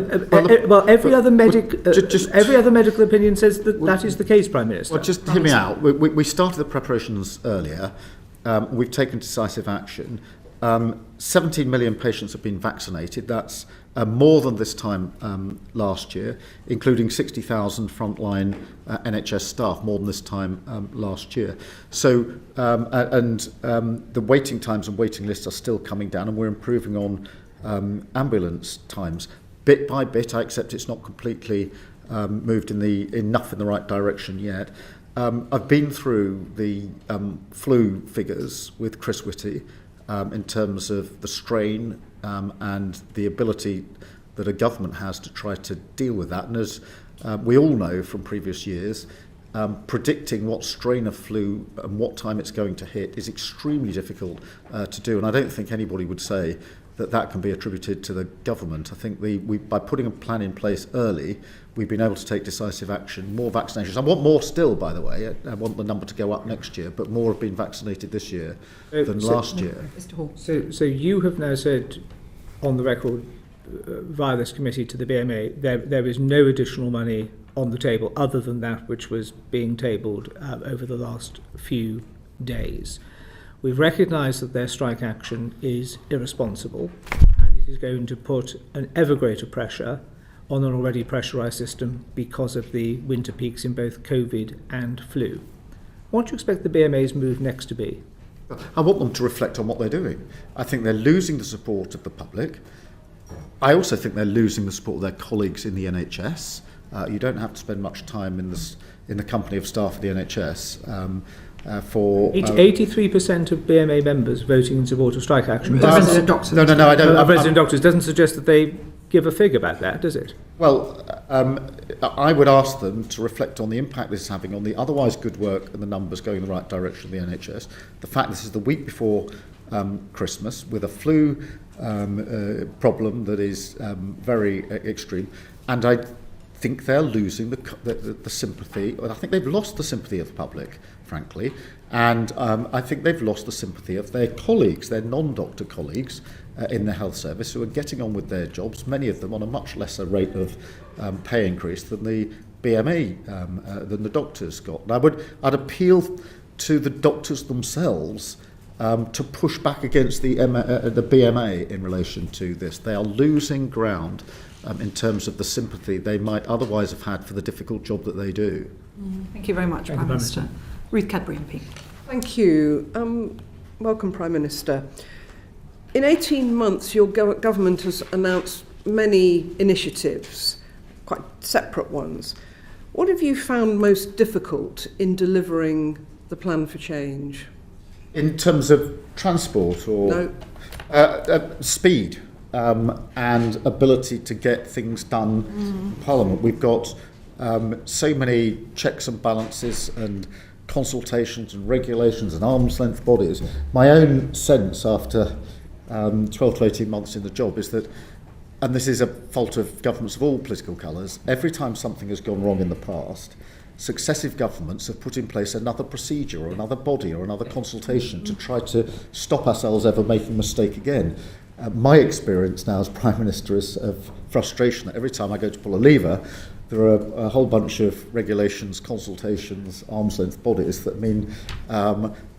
Every other medical opinion says that is the case, Prime Minister. Well, just hear me out. We started the preparations earlier. We've taken decisive action. 17 million patients have been vaccinated. That's more than this time last year, including 60,000 frontline NHS staff, more than this time last year. So, the waiting times and waiting lists are still coming down, and we're improving on ambulance times. Bit by bit, I accept it's not completely moved enough in the right direction yet. I've been through the flu figures with Chris Whitty in terms of the strain and the ability that a government has to try to deal with that. And as we all know from previous years, predicting what strain of flu and what time it's going to hit is extremely difficult to do. And I don't think anybody would say that can be attributed to the government. I think we by putting a plan in place early, we've been able to take decisive action. More vaccinations. I want more still, by the way. I want the number to go up next year, but more have been vaccinated this year than last year. Mr. Hall. So you have now said on the record via this committee to the BMA there is no additional money on the table other than that which was being tabled over the last few days. We've recognised that their strike action is irresponsible and it is going to put an ever greater pressure on an already pressurised system because of the winter peaks in both COVID and flu. What do you expect the BMA's move next to be? I want them to reflect on what they're doing. I think they're losing the support of the public. I also think they're losing the support of their colleagues in the NHS. You don't have to spend much time in the company of staff of the NHS. 83% of BMA members voting in support of strike action. Resident doctors. No, I don't. Resident doctors doesn't suggest that they give a figure about that, does it? Well, I would ask them to reflect on the impact this is having on the otherwise good work and the numbers going in the right direction of the NHS. The fact this is the week before Christmas with a flu problem that is very extreme, and I think they're losing the sympathy. I think they've lost the sympathy of the public, frankly, and I think they've lost the sympathy of their colleagues, their non-doctor colleagues in the health service who are getting on with their jobs, many of them on a much lesser rate of pay increase than the BMA, than the doctors got. And I'd appeal to the doctors themselves to push back against the BMA in relation to this. They are losing ground in terms of the sympathy they might otherwise have had for the difficult job that they do. Thank you very much, Prime Minister. Ruth Cadbury MP. Thank you. Welcome, Prime Minister. In 18 months, your government has announced many initiatives, quite separate ones. What have you found most difficult in delivering the plan for change? In terms of transport or speed and ability to get things done in Parliament. We've got so many checks and balances and consultations and regulations and arm's length bodies. My own sense after 12 to 18 months in the job is that, and this is a fault of governments of all political colours, every time something has gone wrong in the past, successive governments have put in place another procedure or another body or another consultation to try to stop ourselves ever making a mistake again. My experience now as Prime Minister is of frustration that every time I go to pull a lever, there are a whole bunch of regulations, consultations, arm's length bodies that mean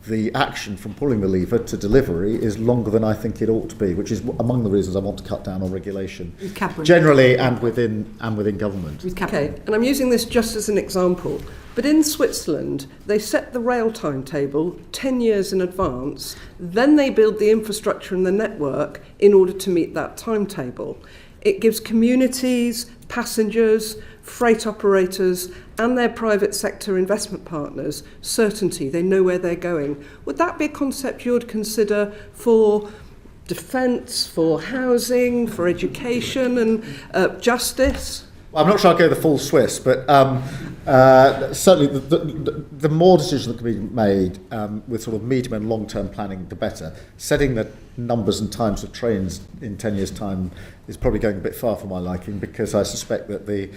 the action from pulling the lever to delivery is longer than I think it ought to be, which is among the reasons I want to cut down on regulation generally and within government. Okay, and I'm using this just as an example, but in Switzerland they set the rail timetable 10 years in advance, then they build the infrastructure and the network in order to meet that timetable. It gives communities, passengers, freight operators and their private sector investment partners certainty. They know where they're going. Would that be a concept you would consider for defence, for housing, for education and justice? Well, I'm not sure I'll go the full Swiss, but certainly the more decisions that can be made with sort of medium and long-term planning, the better. Setting the numbers and times of trains in 10 years' time is probably going a bit far for my liking, because I suspect that the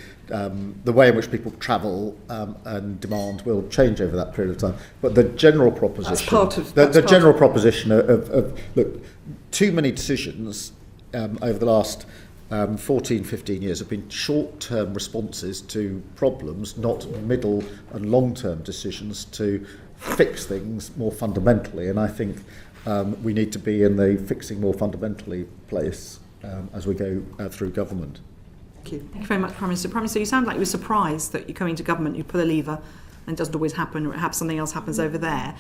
way in which people travel and demand will change over that period of time. But the general proposition, the general proposition of look, too many decisions over the last 14, 15 years have been short-term responses to problems, not middle and long-term decisions to fix things more fundamentally. And I think we need to be in the fixing more fundamentally place as we go through government. Thank you. Thank you very much, Prime Minister. Prime Minister, you sound like you were surprised that you come into government, you pull a lever, and it doesn't always happen, or perhaps something else happens over there.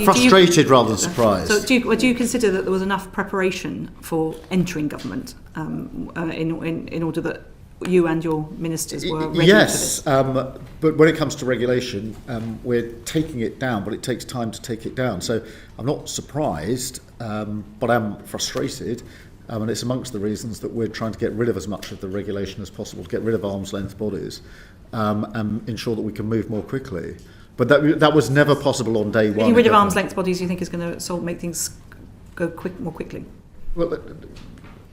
Frustrated rather than surprised. So do you consider that there was enough preparation for entering government in order that you and your ministers were ready for this? Yes, but when it comes to regulation, we're taking it down, but it takes time to take it down. So I'm not surprised, but I'm frustrated. And it's amongst the reasons that we're trying to get rid of as much of the regulation as possible, to get rid of arm's length bodies. and ensure that we can move more quickly. But that was never possible on day one. Getting rid of arm's length bodies, you think, is going to make things go more quickly? Well,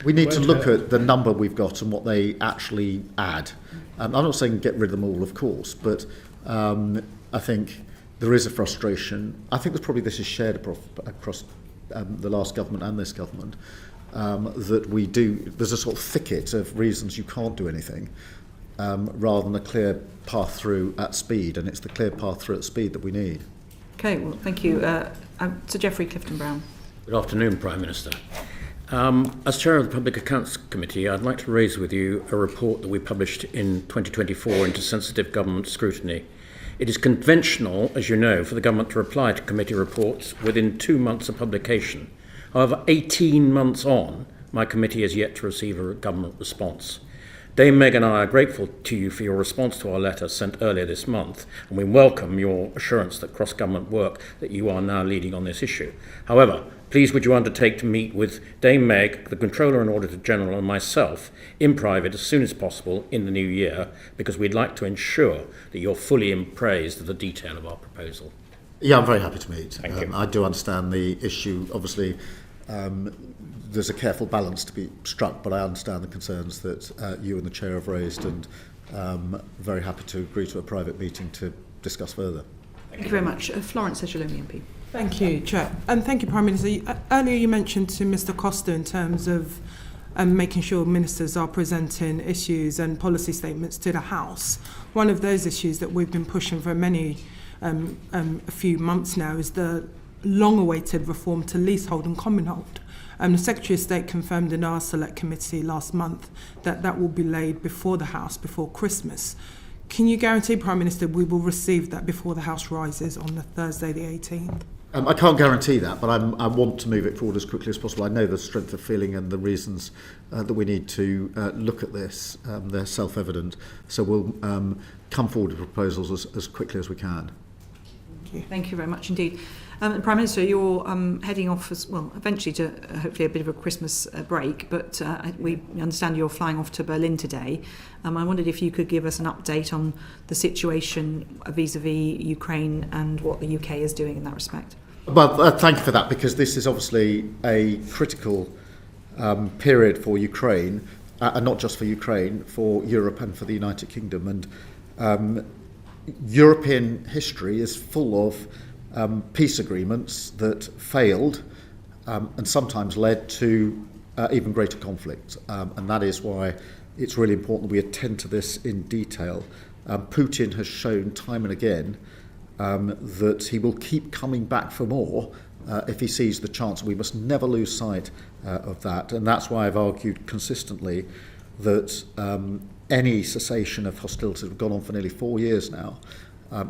we need to look at the number we've got and what they actually add. I'm not saying get rid of them all, of course, but I think there is a frustration. I think this is shared across the last government and this government, that there's a sort of thicket of reasons you can't do anything, rather than a clear path through at speed, and it's the clear path through at speed that we need. Okay, well, thank you. Sir Geoffrey Clifton-Brown. Good afternoon, Prime Minister. As Chair of the Public Accounts Committee, I'd like to raise with you a report that we published in 2024 into Sensitive Government Scrutiny. It is conventional, as you know, for the government to reply to committee reports within 2 months of publication. However, 18 months on, my committee has yet to receive a government response. Dame Meg and I are grateful to you for your response to our letter sent earlier this month, and we welcome your assurance that cross-government work that you are now leading on this issue. However, please would you undertake to meet with Dame Meg, the Controller and Auditor General, and myself in private as soon as possible in the new year, because we'd like to ensure that you're fully appraised of the detail of our proposal. Yeah, I'm very happy to meet. Thank you. I do understand the issue. Obviously, there's a careful balance to be struck, but I understand the concerns that you and the Chair have raised, and very happy to agree to a private meeting to discuss further. Thank you very much. Florence Ejalomi MP. Thank you, Chair. And thank you, Prime Minister. Earlier you mentioned to Mr Costa in terms of making sure ministers are presenting issues and policy statements to the House. One of those issues that we've been pushing for a few months now is the long-awaited reform to leasehold and commonhold. The Secretary of State confirmed in our select committee last month that will be laid before the House before Christmas. Can you guarantee, Prime Minister, we will receive that before the House rises on the Thursday the 18th? I can't guarantee that, but I want to move it forward as quickly as possible. I know the strength of feeling and the reasons that we need to look at this. They're self-evident. So we'll come forward with proposals as quickly as we can. Thank you very much indeed. Prime Minister, you're heading off as well, eventually to hopefully a bit of a Christmas break, but we understand you're flying off to Berlin today. I wondered if you could give us an update on the situation vis-a-vis Ukraine and what the UK is doing in that respect. Well, thank you for that, because this is obviously a critical period for Ukraine, and not just for Ukraine, for Europe and for the United Kingdom. And European history is full of peace agreements that failed and sometimes led to even greater conflict. And that is why it's really important that we attend to this in detail. Putin has shown time and again that he will keep coming back for more if he sees the chance. We must never lose sight of that. And that's why I've argued consistently that any cessation of hostilities have gone on for nearly 4 years now,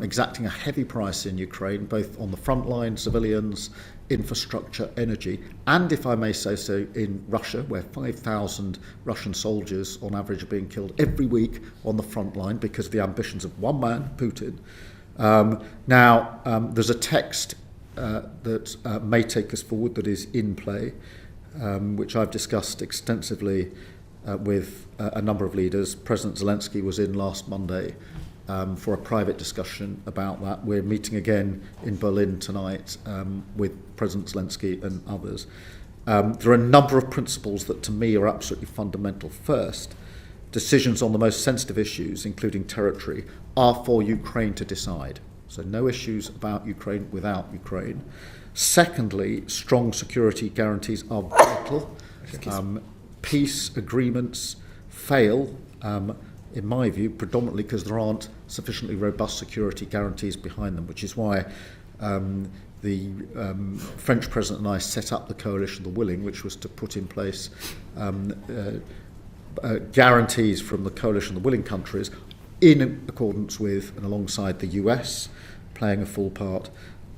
exacting a heavy price in Ukraine, both on the front line, civilians, infrastructure, energy, and, if I may say so, in Russia, where 5,000 Russian soldiers on average are being killed every week on the front line because of the ambitions of one man, Putin. Now, there's a text that may take us forward that is in play, which I've discussed extensively with a number of leaders. President Zelensky was in last Monday for a private discussion about that. We're meeting again in Berlin tonight with President Zelensky and others. There are a number of principles that to me are absolutely fundamental. First, decisions on the most sensitive issues, including territory, are for Ukraine to decide. So no issues about Ukraine without Ukraine. Secondly, strong security guarantees are vital. Peace agreements fail, in my view, predominantly because there aren't sufficiently robust security guarantees behind them, which is why the French President and I set up the Coalition of the Willing, which was to put in place guarantees from the Coalition of the Willing countries in accordance with and alongside the US playing a full part.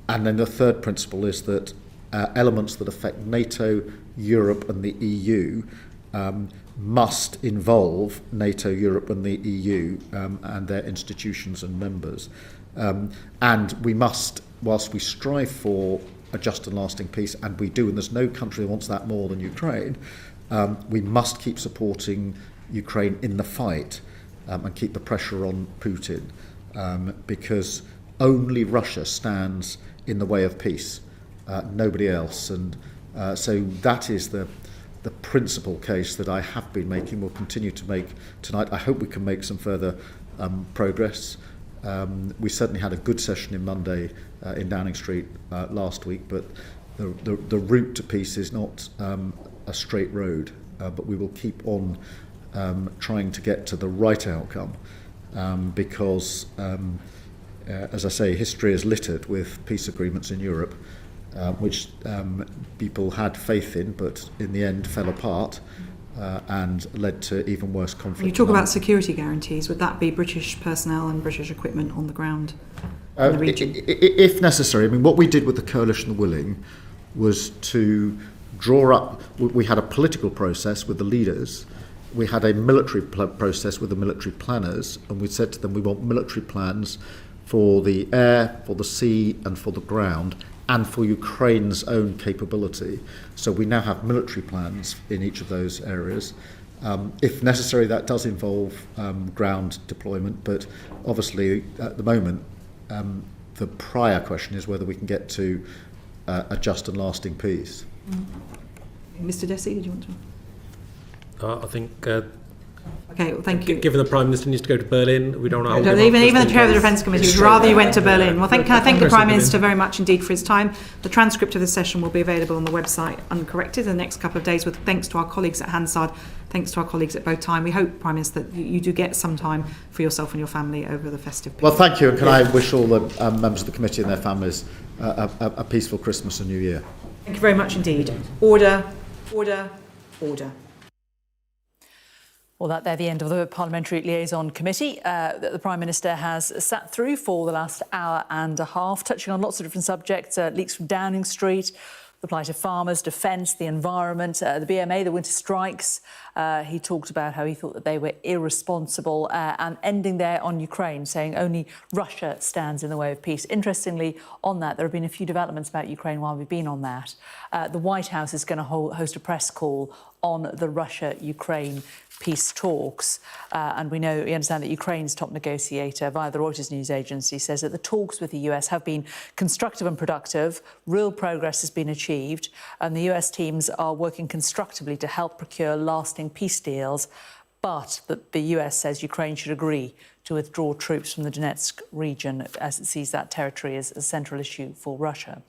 And then the third principle is that elements that affect NATO, Europe and the EU must involve NATO, Europe and the EU and their institutions and members. And we must, whilst we strive for a just and lasting peace, and we do, and there's no country that wants that more than Ukraine, we must keep supporting Ukraine in the fight and keep the pressure on Putin, because only Russia stands in the way of peace, nobody else. And so that is the principal case that I have been making, will continue to make tonight. I hope we can make some further progress. We certainly had a good session in Monday in Downing Street last week, but the route to peace is not a straight road, but we will keep on trying to get to the right outcome, because, as I say, history is littered with peace agreements in Europe, which people had faith in, but in the end fell apart and led to even worse conflict. You talk about security guarantees. Would that be British personnel and British equipment on the ground in the region? If necessary. I mean, what we did with the Coalition of the Willing was to draw up. We had a political process with the leaders. We had a military process with the military planners, and we said to them, we want military plans for the air, for the sea, and for the ground, and for Ukraine's own capability. So we now have military plans in each of those areas. If necessary, that does involve ground deployment, but obviously at the moment, the prior question is whether we can get to a just and lasting peace. Mr. Dessy, did you want to? I think... Okay, well, thank you. Given the Prime Minister needs to go to Berlin, we don't know. Even the Chair of the Defence Committee would rather you went to Berlin. Well, can I thank the Prime Minister very much indeed for his time. The transcript of the session will be available on the website uncorrected in the next couple of days, with thanks to our colleagues at Hansard, thanks to our colleagues at both time. We hope, Prime Minister, that you do get some time for yourself and your family over the festive period. Well, thank you, and can I wish all the members of the committee and their families a peaceful Christmas and New Year. Thank you very much indeed. Order, order, order. Well, that's the end of the Parliamentary Liaison Committee that the Prime Minister has sat through for the last hour and a half, touching on lots of different subjects, leaks from Downing Street, the plight of farmers, defence, the environment, the BMA, the winter strikes. He talked about how he thought that they were irresponsible, and ending there on Ukraine, saying only Russia stands in the way of peace. Interestingly, on that, there have been a few developments about Ukraine while we've been on that. The White House is going to host a press call on the Russia-Ukraine peace talks, and we understand that Ukraine's top negotiator, via the Reuters news agency, says that the talks with the US have been constructive and productive. Real progress has been achieved, and the US teams are working constructively to help procure lasting peace deals, but that the US says Ukraine should agree to withdraw troops from the Donetsk region, as it sees that territory as a central issue for Russia.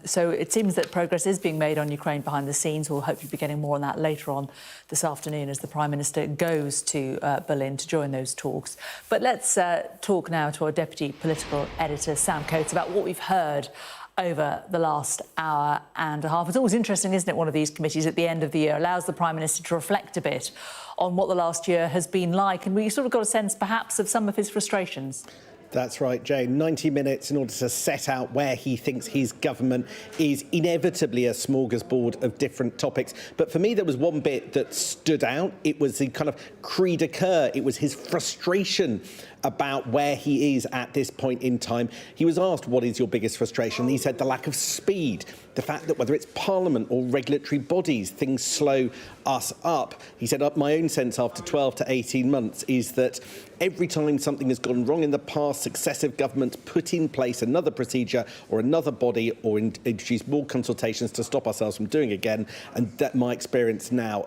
So it seems that progress is being made on Ukraine behind the scenes. We'll hopefully be getting more on that later on this afternoon as the Prime Minister goes to Berlin to join those talks. But let's talk now to our Deputy Political Editor, Sam Coates, about what we've heard over the last hour and a half. It's always interesting, isn't it, one of these committees at the end of the year allows the Prime Minister to reflect a bit on what the last year has been like, and we sort of got a sense perhaps of some of his frustrations. That's right, Jane. 90 minutes in order to set out where he thinks his government is inevitably a smorgasbord of different topics. But for me, there was one bit that stood out. It was the kind of cri de coeur. It was his frustration about where he is at this point in time. He was asked, what is your biggest frustration? He said the lack of speed, the fact that whether it's Parliament or regulatory bodies, things slow us up. He said, my own sense after 12 to 18 months is that every time something has gone wrong in the past, successive governments put in place another procedure or another body or introduce more consultations to stop ourselves from doing again. And that my experience now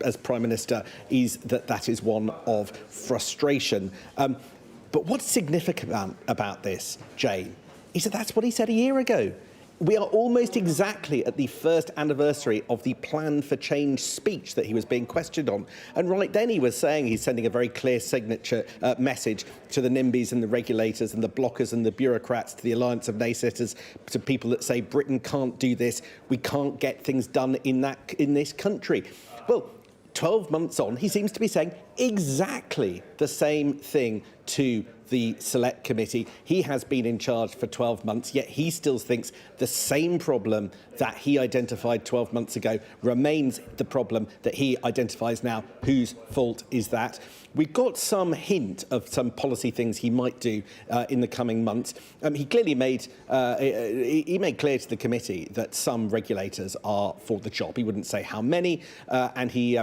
as Prime Minister is that is one of frustration. But what's significant about this, Jane, is that that's what he said a year ago. We are almost exactly at the first anniversary of the Plan for Change speech that he was being questioned on. And right then he was saying he's sending a very clear message to the NIMBYs and the regulators and the blockers and the bureaucrats, to the Alliance of Naysayers, to people that say Britain can't do this, we can't get things done in this country. Well, 12 months on, he seems to be saying exactly the same thing to the Select Committee. He has been in charge for 12 months, yet he still thinks the same problem that he identified 12 months ago remains the problem that he identifies now. Whose fault is that? We got some hint of some policy things he might do in the coming months. He clearly made clear to the committee that some regulators are for the job. He wouldn't say how many, and he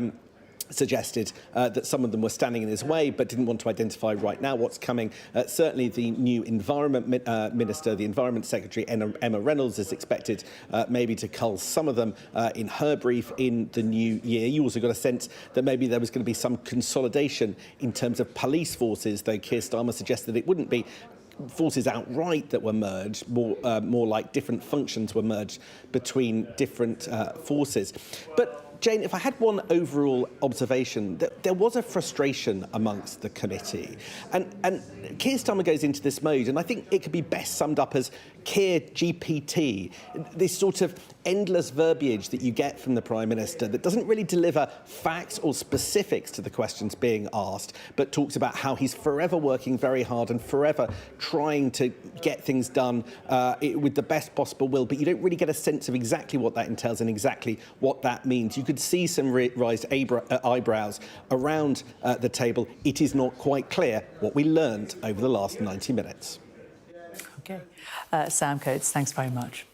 suggested that some of them were standing in his way but didn't want to identify right now what's coming. Certainly the new Environment Minister, the Environment Secretary, Emma Reynolds, is expected maybe to cull some of them in her brief in the new year. You also got a sense that maybe there was going to be some consolidation in terms of police forces, though Keir Starmer suggested it wouldn't be forces outright that were merged, more like different functions were merged between different forces. But Jane, if I had one overall observation, that there was a frustration amongst the committee. And Keir Starmer goes into this mode, and I think it could be best summed up as Keir GPT, this sort of endless verbiage that you get from the Prime Minister that doesn't really deliver facts or specifics to the questions being asked, but talks about how he's forever working very hard and forever trying to get things done with the best possible will, but you don't really get a sense of exactly what that entails and exactly what that means. You could see some raised eyebrows around the table. It is not quite clear what we learned over the last 90 minutes. Okay. Sam Coates, thanks very much.